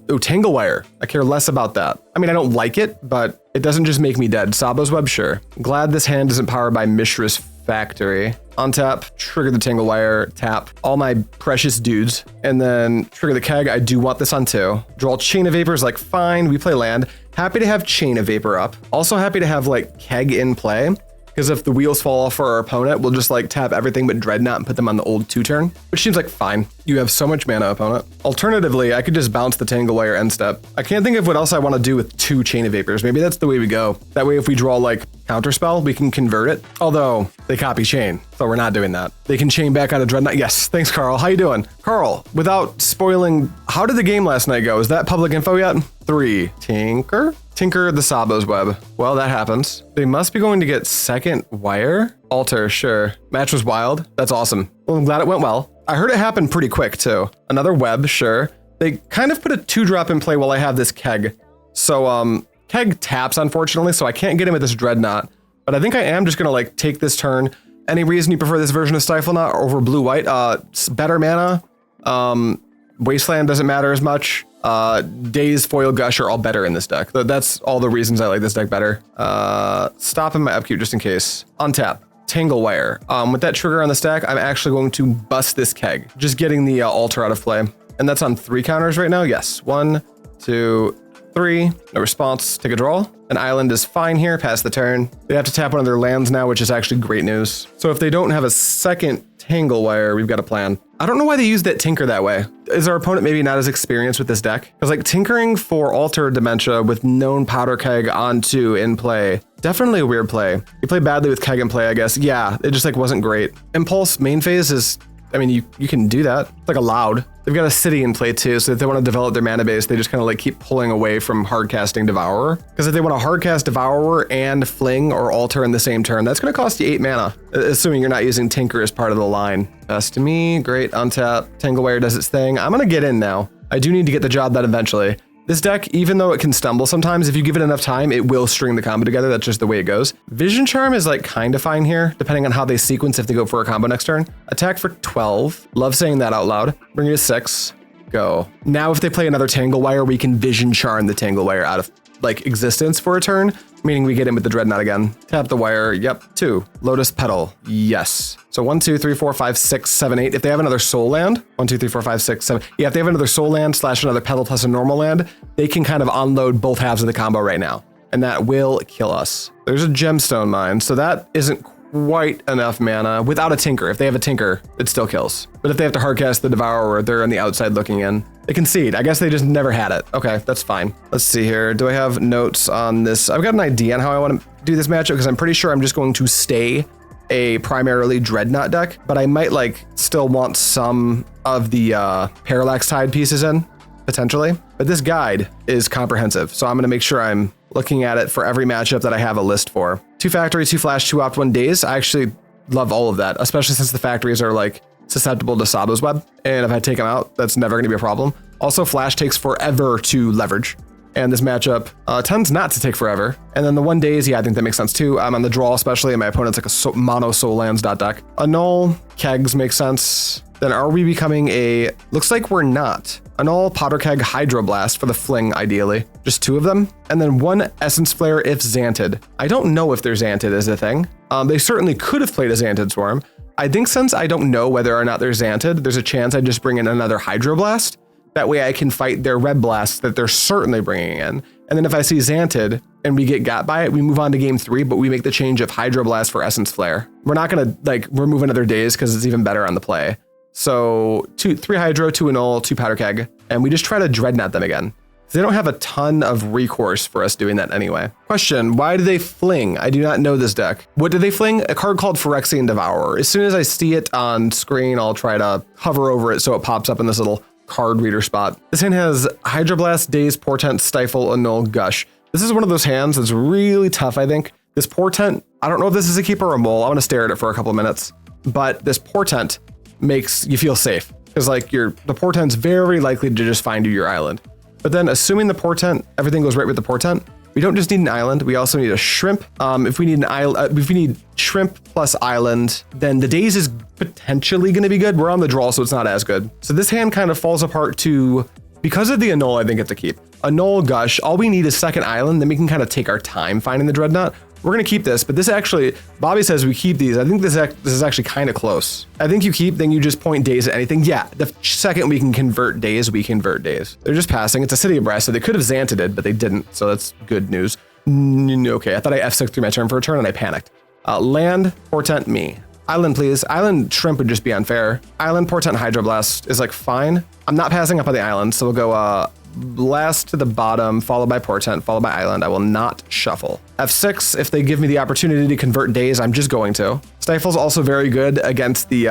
oh, Tangle Wire. I care less about that. I mean, I don't like it, but it doesn't just make me dead. Sabo's Web, sure. Glad this hand isn't powered by Mishra's Factory. On tap, trigger the Tangle Wire, tap all my precious dudes, and then trigger the keg. I do want this on 2. Draw Chain of Vapors, like fine, we play land. Happy to have Chain of Vapor up. Also happy to have like keg in play. Because if the wheels fall off for our opponent, we'll just like tap everything but Dreadnought and put them on the old 2-turn, which seems like fine. You have so much mana, opponent. Alternatively, I could just bounce the Tangle Wire end step. I can't think of what else I want to do with 2 Chain of Vapors. Maybe that's the way we go. That way, if we draw like Counterspell, we can convert it. Although they copy Chain, so we're not doing that. They can chain back out of Dreadnought. Yes, thanks, Carl. How you doing? Carl, without spoiling, how did the game last night go? Is that public info yet? 3, Tinker? Tinker the Sabo's Web. Well, that happens. They must be going to get second wire. Alter, sure. Match was wild. That's awesome. Well, I'm glad it went well. I heard it happen pretty quick too. Another web, sure. They kind of put a 2-drop in play while I have this keg. So, keg taps, unfortunately, so I can't get him with this Dreadnought. But I think I am just gonna like take this turn. Any reason you prefer this version of Stiflenought over blue-white? Better mana. Wasteland doesn't matter as much. Daze, Foil, Gush are all better in this deck. That's all the reasons I like this deck better. Stop in my upkeep just in case. Untap. Tangle Wire. With that trigger on the stack, I'm actually going to bust this keg. Just getting the altar out of play. And that's on 3 counters right now. Yes. 1, 2, 3. No response. Take a draw. An island is fine here. Pass the turn. They have to tap one of their lands now, which is actually great news. So if they don't have a second Tangle Wire, we've got a plan. I don't know why they use that Tinker that way. Is our opponent maybe not as experienced with this deck? Because like tinkering for Alter Dementia with known Powder Keg on 2 in play, definitely a weird play. You play badly with Keg in play, I guess. Yeah, it just like wasn't great. Impulse main phase is, I mean, you can do that. It's like allowed. They've got a city in play too, so if they want to develop their mana base, they just kind of like keep pulling away from hardcasting Devourer. Because if they want to hardcast Devourer and Fling or Alter in the same turn, that's going to cost you 8 mana, assuming you're not using Tinker as part of the line. Best to me, great, untap, Tangle Wire does its thing. I'm going to get in now. I do need to get the job done eventually. This deck, even though it can stumble sometimes, if you give it enough time, it will string the combo together. That's just the way it goes. Vision Charm is like kind of fine here, depending on how they sequence if they go for a combo next turn. Attack for 12. Love saying that out loud. Bring it to 6. Go. Now if they play another Tangle Wire, we can Vision Charm the Tangle Wire out of like existence for a turn, meaning we get in with the Dreadnought again. Tap the wire. Yep. 2. Lotus Petal. Yes. So 1, 2, 3, 4, 5, 6, 7, 8. If they have another soul land, 1, 2, 3, 4, 5, 6, 7. Yeah, if they have another soul land / another petal plus a normal land, they can kind of unload both halves of the combo right now. And that will kill us. There's a gemstone mine, so that isn't quite enough mana without a Tinker. If they have a Tinker, it still kills. But if they have to hardcast the Devourer, they're on the outside looking in. They concede. I guess they just never had it. Okay, that's fine. Let's see here. Do I have notes on this? I've got an idea on how I want to do this matchup because I'm pretty sure I'm just going to stay a primarily Dreadnought deck, but I might like still want some of the Parallax Tide pieces in, potentially. But this guide is comprehensive, so I'm going to make sure I'm looking at it for every matchup that I have a list for. 2 Factory, 2 Flash, 2 Opt, 1 Daze. I actually love all of that, especially since the factories are like susceptible to Sabo's Web, and if I take them out, that's never going to be a problem. Also, Flash takes forever to leverage, and this matchup tends not to take forever. And then the 1 Daze, yeah, I think that makes sense too. I'm on the draw, especially, and my opponent's like a mono soul lands deck. Annul, Kegs makes sense. Then are we becoming a, looks like we're not. Annul, Powder Keg, Hydroblast for the fling, ideally. Just 2 of them. And then 1 Essence Flare if Xanted. I don't know if they're Xanted as a thing. They certainly could have played a Xanted Swarm. I think since I don't know whether or not they're Xanted, there's a chance I just bring in another Hydroblast. That way I can fight their Red Blast that they're certainly bringing in. And then if I see Xanted and we get got by it, we move on to game 3, but we make the change of Hydroblast for Essence Flare. We're not gonna like remove another Daze because it's even better on the play. So 3 Hydro, 2 Annul, 2 Powder Keg, and we just try to Dreadnought them again. They don't have a ton of recourse for us doing that anyway. Question, why do they fling? I do not know this deck. What do they fling? A card called Phyrexian Devourer. As soon as I see it on screen, I'll try to hover over it so it pops up in this little card reader spot. This hand has Hydroblast, Daze, Portent, Stifle, Annul, Gush. This is one of those hands that's really tough, I think. This Portent, I don't know if this is a keeper or a mole. I'm gonna stare at it for a couple of minutes. But this Portent makes you feel safe. Because like the Portent's very likely to just find you your island. But then assuming the Portent, everything goes right with the Portent, we don't just need an island, we also need a shrimp. If we need an island, if we need shrimp plus island, then the Daze is potentially gonna be good. We're on the draw, so it's not as good. So this hand kind of falls apart to, because of the Annul, I think it's a keep. Annul, Gush, all we need is second island, then we can kind of take our time finding the Dreadnought. We're gonna keep this, but this actually, Bobby says we keep these. I think this is actually kind of close. I think you keep, then you just point Daze at anything. Yeah, the second we can convert Daze, we convert Daze. They're just passing. It's a City of Brass, so they could have Xanted it, but they didn't, so that's good news. Okay, I thought I F6 through my turn for a turn and I panicked. Land, Portent, me. Island, please. Island Shrimp would just be unfair. Island, Portent, Hydroblast is like fine. I'm not passing up on the island, so we'll go Blast to the bottom, followed by Portent, followed by Island. I will not shuffle. F6, if they give me the opportunity to convert Daze, I'm just going to. Stifle's also very good against the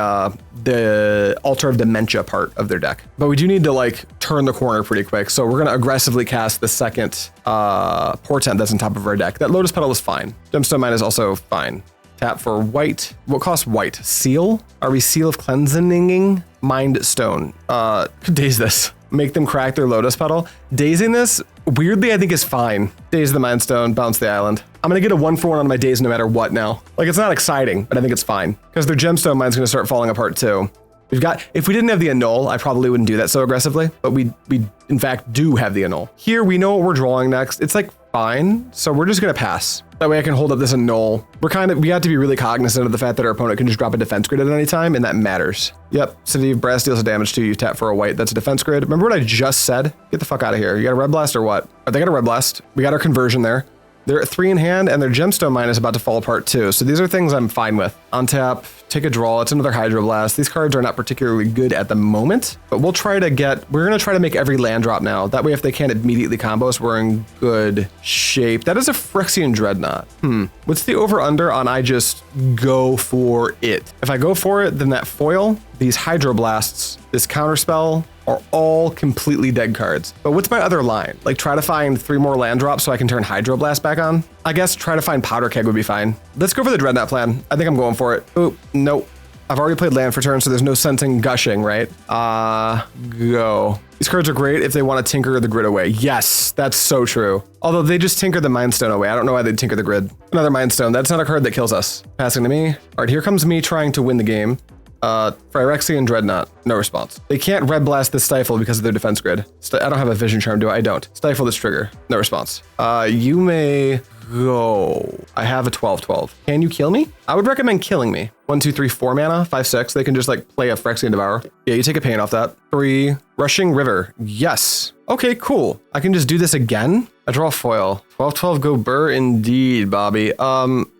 Altar of Dementia part of their deck. But we do need to like turn the corner pretty quick, so we're gonna aggressively cast the second Portent that's on top of our deck. That Lotus Petal is fine. Gemstone Mine is also fine. Tap for white. What costs white? Seal? Are we Seal of Cleansing? Mind Stone. Daze this. Make them crack their Lotus Petal. Dazing this, weirdly, I think is fine. Daze the Mind Stone, bounce the island. I'm gonna get a 1-for-1 on my Daze no matter what now. Like, it's not exciting, but I think it's fine. Because their Gemstone Mine's gonna start falling apart too. If we didn't have the Annul, I probably wouldn't do that so aggressively, but we in fact do have the Annul. Here, we know what we're drawing next. It's like fine, so we're just gonna pass. That way I can hold up this Annul. We have to be really cognizant of the fact that our opponent can just drop a defense grid at any time, and that matters. Yep, City of Brass deals a damage to you, tap for a white. That's a defense grid. Remember what I just said? Get the fuck out of here. You got a Red Blast or what? Oh, they got a Red Blast. We got our conversion there. They're at 3 in hand, and their Gemstone Mine is about to fall apart too. So these are things I'm fine with. Untap, take a draw. It's another Hydroblast. These cards are not particularly good at the moment, but we're gonna try to make every land drop now. That way, if they can't immediately combo us, we're in good shape. That is a Phyrexian Dreadnought. What's the over/under on I just go for it? If I go for it, then that foil, these Hydroblasts, this Counterspell, are all completely dead cards. But what's my other line? Like try to find 3 more land drops so I can turn Hydroblast back on? I guess try to find Powder Keg would be fine. Let's go for the Dreadnought plan. I think I'm going for it. Oh, nope. I've already played land for turn, so there's no sense in gushing, right? Go. These cards are great if they want to tinker the grid away. Yes, that's so true. Although they just tinker the Mind Stone away. I don't know why they'd tinker the grid. Another Mind Stone. That's not a card that kills us. Passing to me. All right, here comes me trying to win the game. Phyrexian Dreadnought, no response. They can't Red Blast this Stifle because of their defense grid. I don't have a Vision Charm, do I? I don't. Stifle this trigger, no response. You may go. I have a 12/12. Can you kill me? I would recommend killing me. 1, 2, 3, 4 mana, 5, 6. They can just like play a Phyrexian Devourer. Yeah, you take a pain off that. 3, Rushing River, yes. Okay, cool. I can just do this again. I draw foil. 12/12 go burr indeed, Bobby.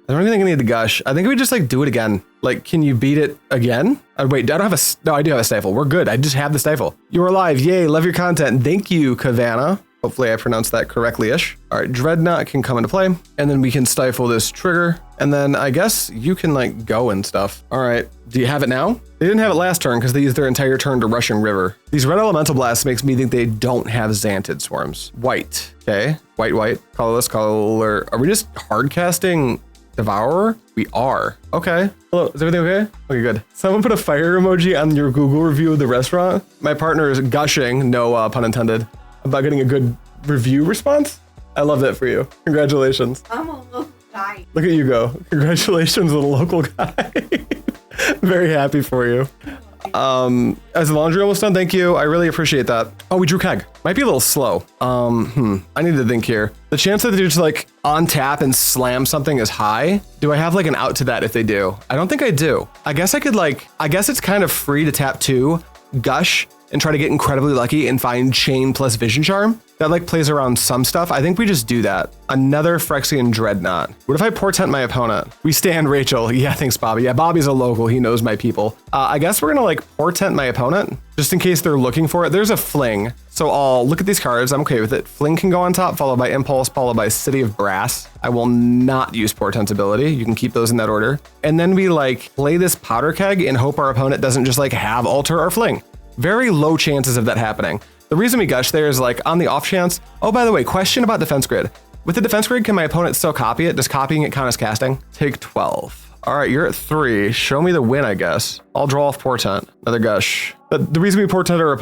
There's I don't even think I need the Gush. I think we just like do it again. Like, can you beat it again? Wait, I don't have a, no, I do have a Stifle. We're good. I just have the Stifle. You're alive. Yay. Love your content. Thank you, Kavana. Hopefully I pronounced that correctly-ish. All right, Dreadnought can come into play, and then we can stifle this trigger, and then I guess you can like go and stuff. All right, do you have it now? They didn't have it last turn because they used their entire turn to Rushing River. These red elemental blasts makes me think they don't have Xantid Swarms. White, okay, white, colorless, color. Are we just hard casting Devourer? We are. Okay. Hello, is everything okay? Okay, good. Someone put a fire emoji on your Google review of the restaurant. My partner is gushing, no pun intended, about getting a good review response. I love that for you. Congratulations. I'm a local guy. Look at you go. Congratulations, little local guy. Very happy for you. Is the laundry almost done? Thank you. I really appreciate that. Oh, we drew Keg. Might be a little slow. I need to think here. The chance that they just like on tap and slam something is high. Do I have like an out to that if they do? I don't think I do. I guess I could like, I guess it's kind of free to tap 2, Gush, and try to get incredibly lucky and find Chain plus Vision Charm. That like plays around some stuff. I think we just do that. Another Phyrexian Dreadnought. What if I Portent my opponent? We stand Rachel. Yeah, thanks, Bobby. Yeah, Bobby's a local. He knows my people. I guess we're gonna like Portent my opponent just in case they're looking for it. There's a Fling. So I'll look at these cards. I'm okay with it. Fling can go on top, followed by Impulse, followed by City of Brass. I will not use Portent's ability. You can keep those in that order. And then we like play this Powder Keg and hope our opponent doesn't just like have Alter or Fling. Very low chances of that happening. The reason we Gush there is like on the off chance. Oh, by the way, question about Defense Grid. With the Defense Grid, can my opponent still copy it? Does copying it count as casting? Take 12. All right, you're at 3. Show me the win, I guess. I'll draw off Portent. Another Gush. But the reason we portented our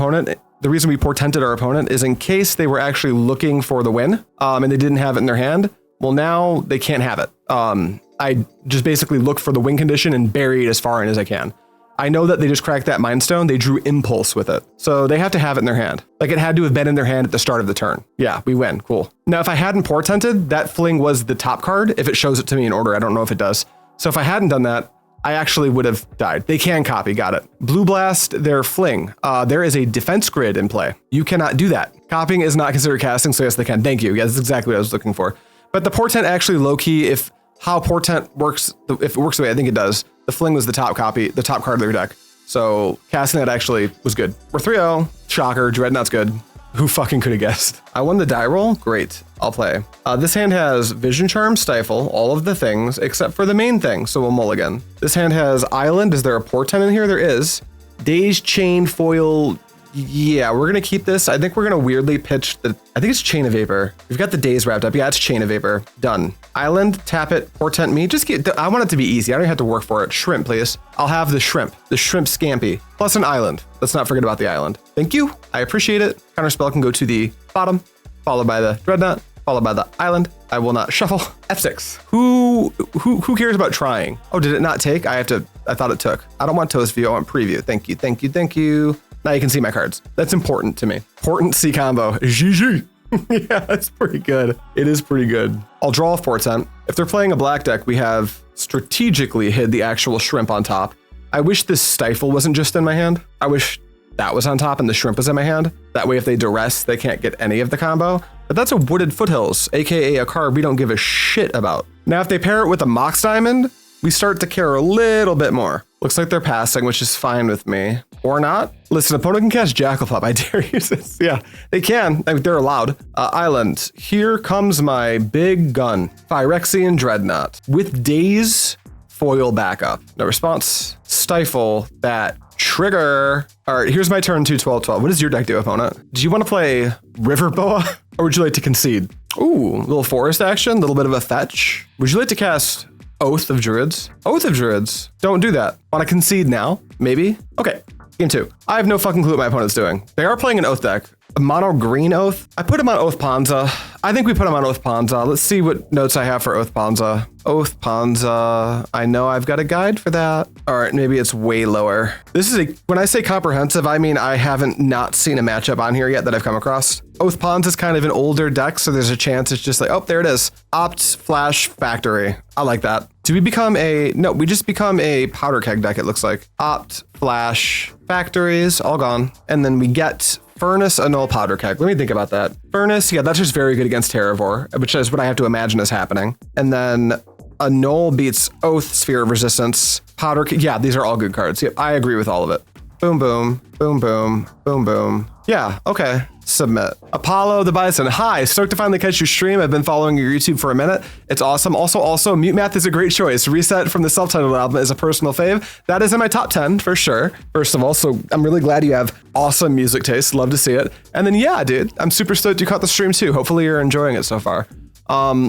opponent is in case they were actually looking for the win and they didn't have it in their hand. Well, now they can't have it. I just basically look for the win condition and bury it as far in as I can. I know that they just cracked that Mind Stone. They drew Impulse with it. So they have to have it in their hand. Like it had to have been in their hand at the start of the turn. Yeah, we win. Cool. Now, if I hadn't Portented, that Fling was the top card. If it shows it to me in order, I don't know if it does. So if I hadn't done that, I actually would have died. They can copy. Got it. Blue Blast, their Fling. There is a Defense Grid in play. You cannot do that. Copying is not considered casting. So yes, they can. Thank you. Yeah, that's exactly what I was looking for. But the Portent actually low key, if how Portent works, if it works the way I think it does, the Fling was the top copy, the top card of their deck. So casting that actually was good. We're 3-0. Shocker. Dreadnought's good. Who fucking could have guessed? I won the die roll. Great. I'll play. This hand has Vision Charm, Stifle, all of the things except for the main thing. So we'll mulligan. This hand has Island. Is there a Portent in here? There is. Daze, Chain, Foil. Yeah, we're going to keep this. I think we're going to weirdly pitch the, I think it's Chain of Vapor. We've got the Daze wrapped up. Yeah, it's Chain of Vapor. Done. Island, tap it, Portent me. Just get, I want it to be easy. I don't have to work for it. Shrimp, please. I'll have the Shrimp Scampi, plus an Island. Let's not forget about the Island. Thank you. I appreciate it. Counterspell can go to the bottom, followed by the Dreadnought, followed by the Island. I will not shuffle. F6. Who cares about trying? Oh, did it not take? I thought it took. I don't want Toast View. I want Preview. Thank you, thank you, thank you. Now you can see my cards. That's important to me. Portent C combo. GG. Yeah, that's pretty good. It is pretty good. I'll draw off Portent. If they're playing a black deck, we have strategically hid the actual Shrimp on top. I wish this Stifle wasn't just in my hand. I wish that was on top and the Shrimp was in my hand. That way, if they duress, they can't get any of the combo. But that's a Wooded Foothills, aka a card we don't give a shit about. Now, if they pair it with a Mox Diamond, we start to care a little bit more. Looks like they're passing, which is fine with me. Or not. Listen, opponent can cast Jackalpup. I dare use this. Yeah, they can. I mean, they're allowed. Island. Here comes my big gun. Phyrexian Dreadnought. With Daze, foil backup. No response. Stifle that trigger. All right, here's my turn 2, 12, 12. What does your deck do, opponent? Do you want to play River Boa? Or would you like to concede? Ooh, little forest action, a little bit of a fetch. Would you like to cast Oath of Druids? Oath of Druids. Don't do that. Want to concede now? Maybe? Okay. Game 2. I have no fucking clue what my opponent's doing. They are playing an Oath deck. A mono green Oath. I put him on Oath Panza. I think we put him on Oath Panza. Let's see what notes I have for Oath Panza. Oath Panza. I know I've got a guide for that. All right, maybe it's way lower. This is a, when I say comprehensive, I mean I haven't not seen a matchup on here yet that I've come across. Oath Panza is kind of an older deck, so there's a chance it's just like, oh, there it is. Opt, Flash, Factory. I like that. Do we become a, no, we just become a Powder Keg deck, it looks like. Opt, Flash, Factories, all gone. And then we get Furnace, Annul, Powder Keg. Let me think about that. Furnace, yeah, that's just very good against Terravore, which is what I have to imagine is happening. And then Annul beats Oath, Sphere of Resistance. Powder Keg, yeah, these are all good cards. Yep, I agree with all of it. Boom, boom, boom, boom, boom, boom. Yeah, okay. Submit. Apollo the Bison. Hi, stoked to finally catch your stream. I've been following your YouTube for a minute. It's awesome. Also, Mute Math is a great choice. Reset from the self-titled album is a personal fave. That is in my top 10 for sure. First of all, so I'm really glad you have awesome music taste. Love to see it. And then yeah, dude, I'm super stoked you caught the stream too. Hopefully you're enjoying it so far.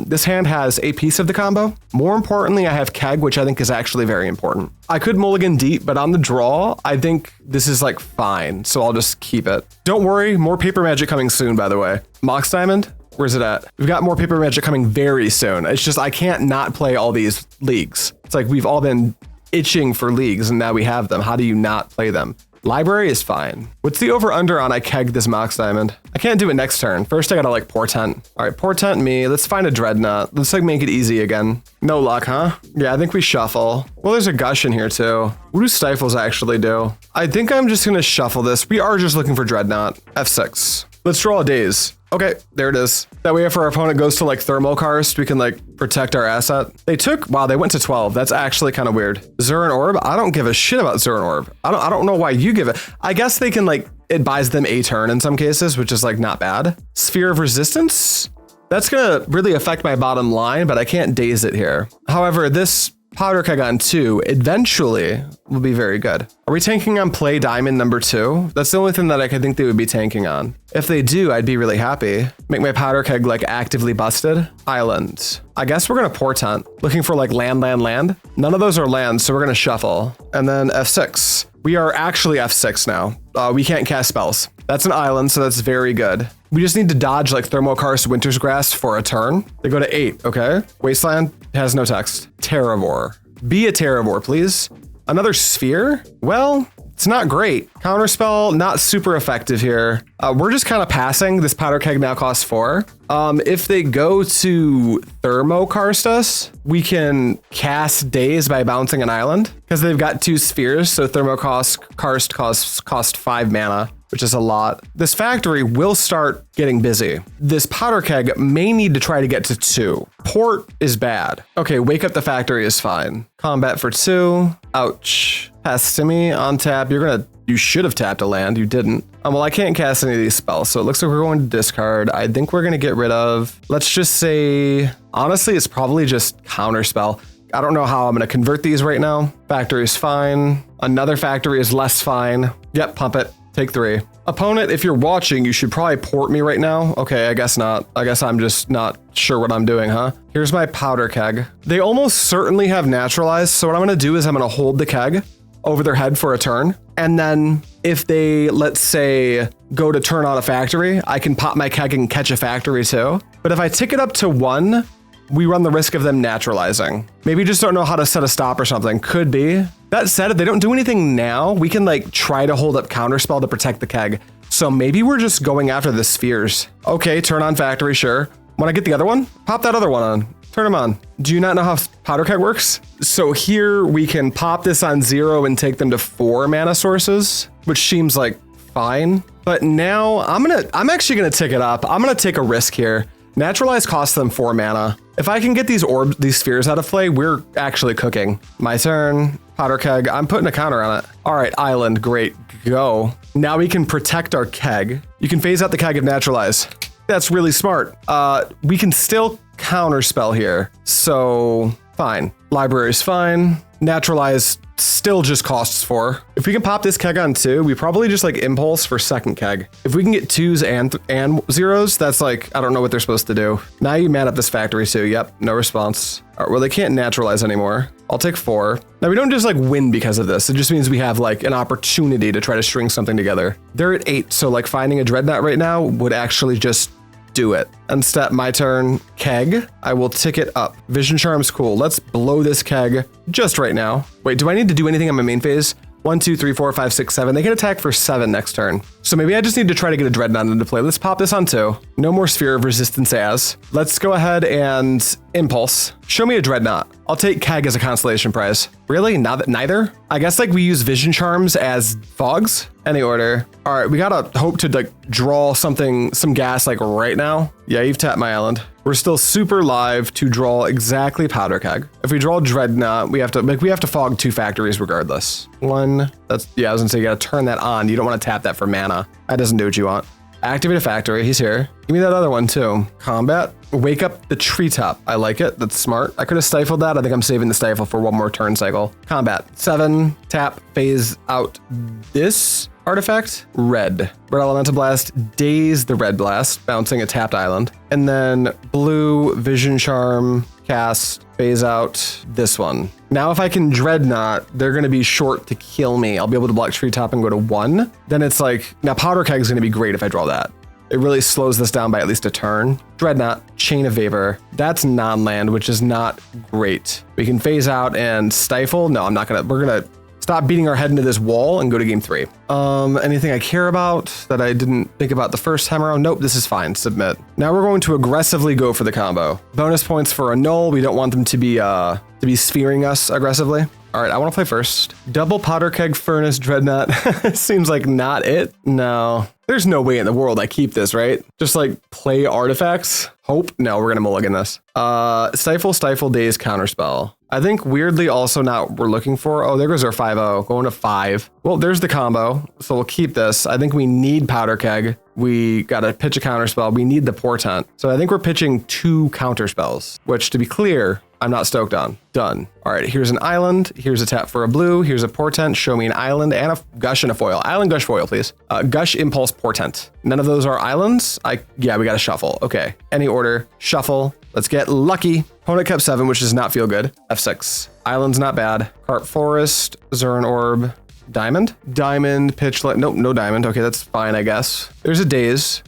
This hand has a piece of the combo. More importantly, I have Keg, which I think is actually very important. I could mulligan deep, but on the draw, I think this is like fine. So I'll just keep it. Don't worry, more paper magic coming soon, by the way. Mox Diamond, where's it at? We've got more paper magic coming very soon. It's just, I can't not play all these leagues. It's like we've all been itching for leagues and now we have them. How do you not play them? Library is fine. What's the over under on I keg this Mox Diamond? I can't do it next turn. First I gotta like Portent. All right, Portent me. Let's find a Dreadnought. Let's like make it easy again. No luck, huh? Yeah, I think we shuffle. Well, there's a Gush in here too. What do Stifles actually do? I think I'm just gonna shuffle this. We are just looking for Dreadnought. F6. Let's draw a Daze. Okay, there it is. That way if our opponent goes to like thermal karst, we can like protect our asset. They took, wow, they went to 12. That's actually kind of weird. Zurin Orb, I don't give a shit about Zurin Orb. I don't know why you give it. I guess they can like, it buys them a turn in some cases, which is like not bad. Sphere of Resistance, that's gonna really affect my bottom line, but I can't daze it here. However, this Powder Keg on 2 eventually will be very good. Are we tanking on play diamond number 2? That's the only thing that I could think they would be tanking on. If they do, I'd be really happy. Make my Powder Keg like actively busted. Island. I guess we're gonna Portent. Looking for like land. None of those are lands, so we're gonna shuffle. And then F6. We are actually F6 now. We can't cast spells. That's an island, so that's very good. We just need to dodge like Thermokarst Winter's Grasp for a turn. They go to 8, okay? Wasteland has no text. Terravor. Be a Terravor, please. Another Sphere? Well, it's not great. Counterspell, not super effective here. We're just kind of passing. This Powder Keg now costs 4. If they go to Thermokarst us, we can cast Daze by bouncing an island because they've got 2 spheres. So Thermokarst cost 5 mana, which is a lot. This factory will start getting busy. This Powder Keg may need to try to get to 2. Port is bad. Okay, Wake Up the Factory is fine. Combat for 2. Ouch. Pass to me on tap. You should have tapped a land. You didn't. Well, I can't cast any of these spells, so it looks like we're going to discard. I think we're going to get rid of, let's just say, honestly, it's probably just Counterspell. I don't know how I'm going to convert these right now. Factory is fine. Another factory is less fine. Yep, pump it. Take 3. Opponent, if you're watching, you should probably port me right now. Okay, I guess not. I guess I'm just not sure what I'm doing, huh? Here's my Powder Keg. They almost certainly have Naturalized, so what I'm going to do is I'm going to hold the keg over their head for a turn. And then if they, let's say, go to turn on a factory, I can pop my keg and catch a factory too. But if I tick it up to 1, we run the risk of them naturalizing. Maybe just don't know how to set a stop or something. Could be. That said, if they don't do anything now, we can like try to hold up Counterspell to protect the keg. So maybe we're just going after the spheres. Okay, turn on factory, sure. Want to get the other one? Pop that other one on. Turn them on. Do you not know how Powder Keg works? So here we can pop this on 0 and take them to 4 mana sources, which seems like fine. But now I'm actually gonna tick it up. I'm gonna take a risk here. Naturalize costs them 4 mana. If I can get these spheres out of play, we're actually cooking. My turn. Powder Keg. I'm putting a counter on it. All right, island. Great. Go. Now we can protect our keg. You can phase out the keg if naturalize. That's really smart. We can still counterspell here. So fine. Library is fine. Naturalize still just costs 4. If we can pop this keg on 2, we probably just like impulse for second keg. If we can get 2s and 0s, that's like, I don't know what they're supposed to do. Now you man up this factory too. Yep, no response. All right, well, they can't naturalize anymore. I'll take 4. Now we don't just like win because of this. It just means we have like an opportunity to try to string something together. They're at 8, so like finding a Dreadnought right now would actually just do it. Unstep my turn. Keg. I will tick it up. Vision Charm's cool. Let's blow this keg just right now. Wait, do I need to do anything on my main phase? 1, 2, 3, 4, 5, 6, 7. They can attack for 7 next turn. So maybe I just need to try to get a Dreadnought into play. Let's pop this on 2. No more Sphere of Resistance as. Let's go ahead and impulse. Show me a Dreadnought. I'll take Keg as a consolation prize. Really? Neither? I guess like we use Vision Charms as fogs. Any order. All right, we gotta hope to like draw some gas like right now. Yeah, you've tapped my island. We're still super live to draw exactly Powder Keg. If we draw Dreadnought, we have to fog 2 factories regardless. One, that's, yeah, I was gonna say you gotta turn that on. You don't wanna tap that for mana. That doesn't do what you want. Activate a factory, he's here. Give me that other one too. Combat, wake up the treetop. I like it, that's smart. I could have stifled that. I think I'm saving the stifle for one more turn cycle. Combat, 7, tap, phase out this artifact, red elemental blast, daze the red blast, bouncing a tapped island. And then blue vision charm, cast, phase out this one. Now if I can Dreadnought, they're gonna be short to kill me. I'll be able to block treetop and go to 1. Then it's like, now Powder Keg is gonna be great if I draw that. It really slows this down by at least a turn. Dreadnought, Chain of Vapor, that's non-land, which is not great. We can phase out and stifle. No, I'm not gonna, we're gonna stop beating our head into this wall and go to game 3. Anything I care about that I didn't think about the first time around? Nope, this is fine, submit. Now we're going to aggressively go for the combo. Bonus points for Annul. We don't want them to be sphering us aggressively. All right, I want to play first. Double Powder Keg Furnace Dreadnought. Seems like not it. No, there's no way in the world I keep this, right? Just like play artifacts. Hope? No, we're gonna mulligan this. Stifle, Daze, Counterspell. I think weirdly also not what we're looking for. Oh, there goes our 5-0, going to 5. Well, there's the combo, so we'll keep this. I think we need Powder Keg. We gotta pitch a Counterspell. We need the Portent. So I think we're pitching 2 Counterspells, which to be clear, I'm not stoked on. Done. All right, here's an island. Here's a tap for a blue. Here's a Portent. Show me an island and a Gush and a foil. Island, Gush, foil, please. Gush, Impulse, Portent. None of those are islands. Yeah, we got to shuffle. Okay, any order, shuffle. Let's get lucky. Opponent kept 7, which does not feel good. F6. Island's not bad. Carp Forest, Zurin Orb, Diamond? Diamond, pitch, nope, no diamond. Okay, that's fine, I guess. There's a Daze.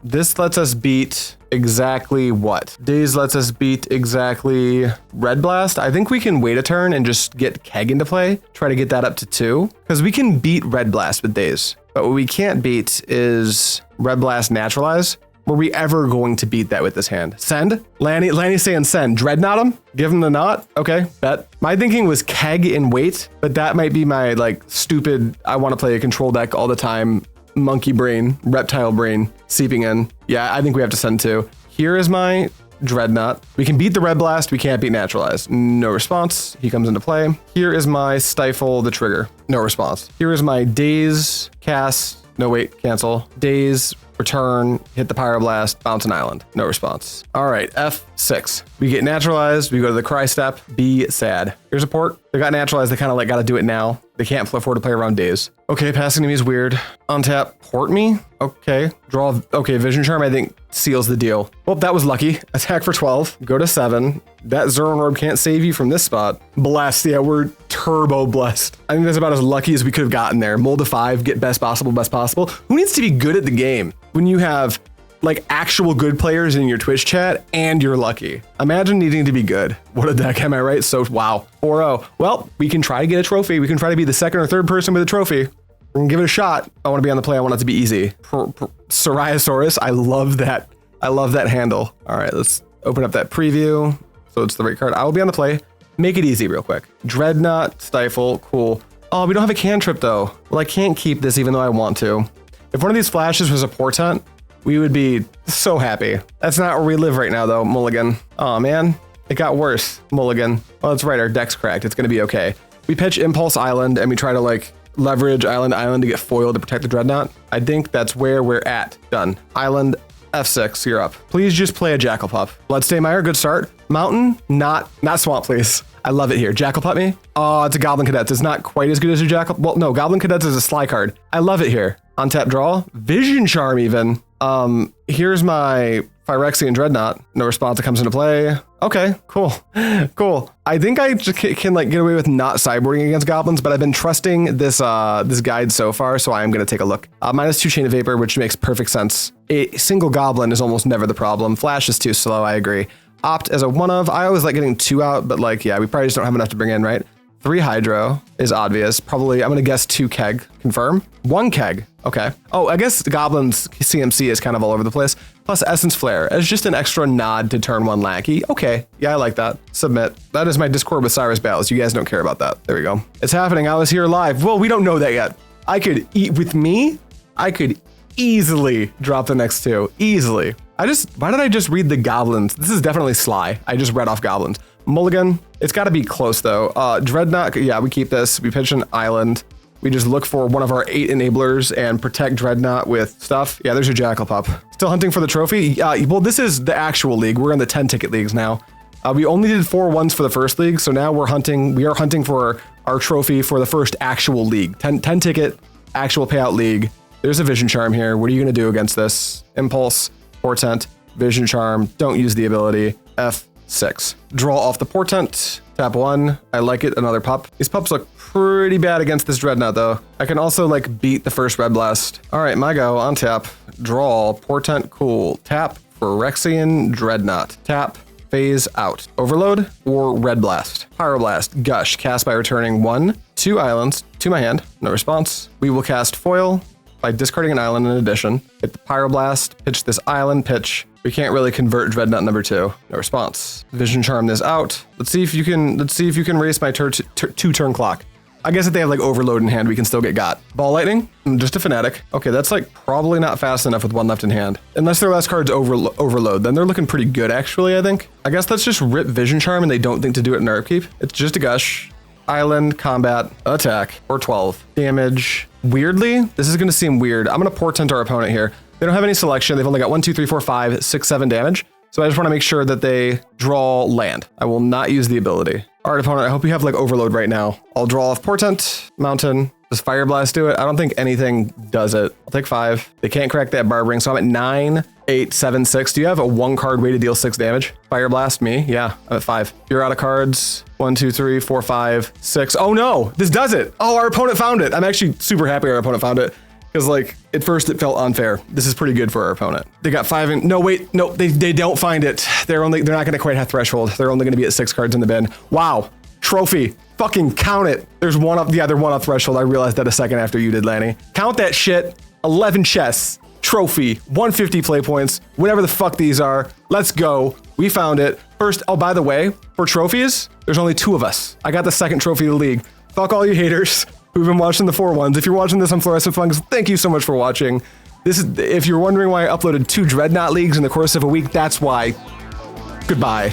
This lets us beat exactly what? Daze lets us beat exactly Red Blast. I think we can wait a turn and just get Keg into play. Try to get that up to 2. Because we can beat Red Blast with Daze. But what we can't beat is Red Blast Naturalize. Were we ever going to beat that with this hand? Send? Lanny's saying send. Dreadnought him? Give him the knot? Okay, bet. My thinking was Keg and wait, but that might be my like stupid, I want to play a control deck all the time, monkey brain, reptile brain seeping in. Yeah, I think we have to send 2. Here is my Dreadnought. We can beat the Red Blast, we can't beat Naturalize. No response, he comes into play. Here is my Stifle the trigger. No response. Here is my Daze, cast, no wait, cancel. Daze, return, hit the Pyroblast, bounce an island. No response. All right, F6. We get naturalized, we go to the cry step, be sad. Here's a port. They got naturalized, they kind of like gotta do it now. They can't flip forward to play around Daze. Okay, passing to me is weird. Untap, port me. Okay, draw, okay, Vision Charm I think seals the deal. Well, that was lucky. Attack for 12, go to 7. That Zurin Orb can't save you from this spot. Blessed, yeah, we're turbo blessed. I think that's about as lucky as we could have gotten there. Mold to 5, get best possible, best possible. Who needs to be good at the game when you have like actual good players in your Twitch chat and you're lucky? Imagine needing to be good. What a deck, am I right? So wow, 4-0. Well, we can try to get a trophy. We can try to be the second or third person with a trophy. We're gonna give it a shot. I want to be on the play. I want it to be easy. Psoriasaurus, I love that. I love that handle. All right, let's open up that preview. So it's the right card. I will be on the play. Make it easy real quick. Dreadnought, Stifle, cool. Oh, we don't have a cantrip though. Well, I can't keep this even though I want to. If one of these flashes was a Portent, we would be so happy. That's not where we live right now though, mulligan. Oh man, it got worse, mulligan. Well, that's right, our deck's cracked. It's gonna be okay. We pitch Impulse Island and we try to like leverage Island to get foil to protect the Dreadnought. I think that's where we're at. Done. Island, F6, you're up. Please just play a Jackal Pup. Bloodstainmire, good start. Mountain, not Swamp, please. I love it here. Jackal Pup me. Oh, it's a Goblin Cadets. It's not quite as good as a Jackal. Well, no, Goblin Cadets is a sly card. I love it here. Untap draw. Vision Charm even. Here's my Phyrexian Dreadnought. No response that comes into play. Okay, cool. Cool. I think I just can like get away with not sideboarding against goblins, but I've been trusting this this guide so far, so I am going to take a look. -2 Chain of Vapor, which makes perfect sense. A single goblin is almost never the problem. Flash is too slow, I agree. Opt as a 1-of. I always like getting 2 out, but like, yeah, we probably just don't have enough to bring in, right? 3 Hydro is obvious. Probably, I'm going to guess 2 Keg. Confirm. 1 Keg. Okay. Oh, I guess the Goblin's CMC is kind of all over the place. Plus Essence Flare as just an extra nod to turn 1 Lackey. Okay. Yeah, I like that. Submit. That is my Discord with Cyrus Battles. You guys don't care about that. There we go. It's happening. I was here live. Well, we don't know that yet. I could eat with me. I could easily drop the next two. Easily. Why did I just read the goblins? This is definitely Sly. I just read off goblins. Mulligan. It's got to be close though. Dreadnought. Yeah, we keep this. We pitch an island. We just look for one of our 8 enablers and protect Dreadnought with stuff. Yeah, there's your Jackal Pup. Still hunting for the trophy? Well, this is the actual league. We're in the 10 ticket leagues now. We only did 4 ones for the first league, so now we are hunting for our trophy for the first actual league. 10 ticket actual payout league. There's a Vision Charm here. What are you gonna do against this? Impulse, Portent, Vision Charm. Don't use the ability. F6. Draw off the Portent. Tap 1. I like it. Another pup. These pups look pretty bad against this Dreadnought though. I can also like beat the first Red Blast. All right, my go. On tap. Draw. Portent. Cool. Tap. Phyrexian Dreadnought. Tap. Phase out. Overload or Red Blast. Pyroblast. Gush. Cast by returning 1, 2 islands to my hand. No response. We will cast Foil by discarding an island in addition. Hit the Pyroblast. Pitch this island. Pitch. We can't really convert Dreadnought number 2. No response. Vision Charm this out. Let's see if you can race my 2-turn clock. I guess if they have like Overload in hand, we can still get got. Ball Lightning, just a Fanatic. Okay, that's like probably not fast enough with 1 left in hand. Unless their last card's Overload, then they're looking pretty good actually, I think. I guess let's just rip Vision Charm and they don't think to do it in their upkeep. It's just a Gush. Island, combat, attack, or 12. Damage. Weirdly, this is gonna seem weird. I'm gonna Portent our opponent here. They don't have any selection. They've only got 1, 2, 3, 4, 5, 6, 7 damage. So I just want to make sure that they draw land. I will not use the ability. All right, opponent, I hope you have like Overload right now. I'll draw off Portent, Mountain. Does Fire Blast do it? I don't think anything does it. I'll take 5. They can't crack that Barbering, so I'm at 9, 8, 7, 6. Do you have a 1 card way to deal 6 damage? Fire Blast me? Yeah, I'm at 5. You're out of cards. 1, 2, 3, 4, 5, 6. Oh no, this does it. Oh, our opponent found it. I'm actually super happy our opponent found it. Because like, at first it felt unfair. This is pretty good for our opponent. They got 5 and, no wait, no, they don't find it. They're not gonna quite have threshold. They're only gonna be at 6 cards in the bin. Wow, trophy, fucking count it. There's one up, yeah, they're 1 off threshold. I realized that a second after you did, Lanny. Count that shit, 11 chests, trophy, 150 play points, whatever the fuck these are. Let's go, we found it. First, oh, by the way, for trophies, there's only 2 of us. I got the 2nd trophy of the league. Fuck all you haters who've been watching the 4 ones. If you're watching this on Fluorescent Fungus, thank you so much for watching. This is, if you're wondering why I uploaded 2 Dreadnought leagues in the course of a week, that's why. Goodbye.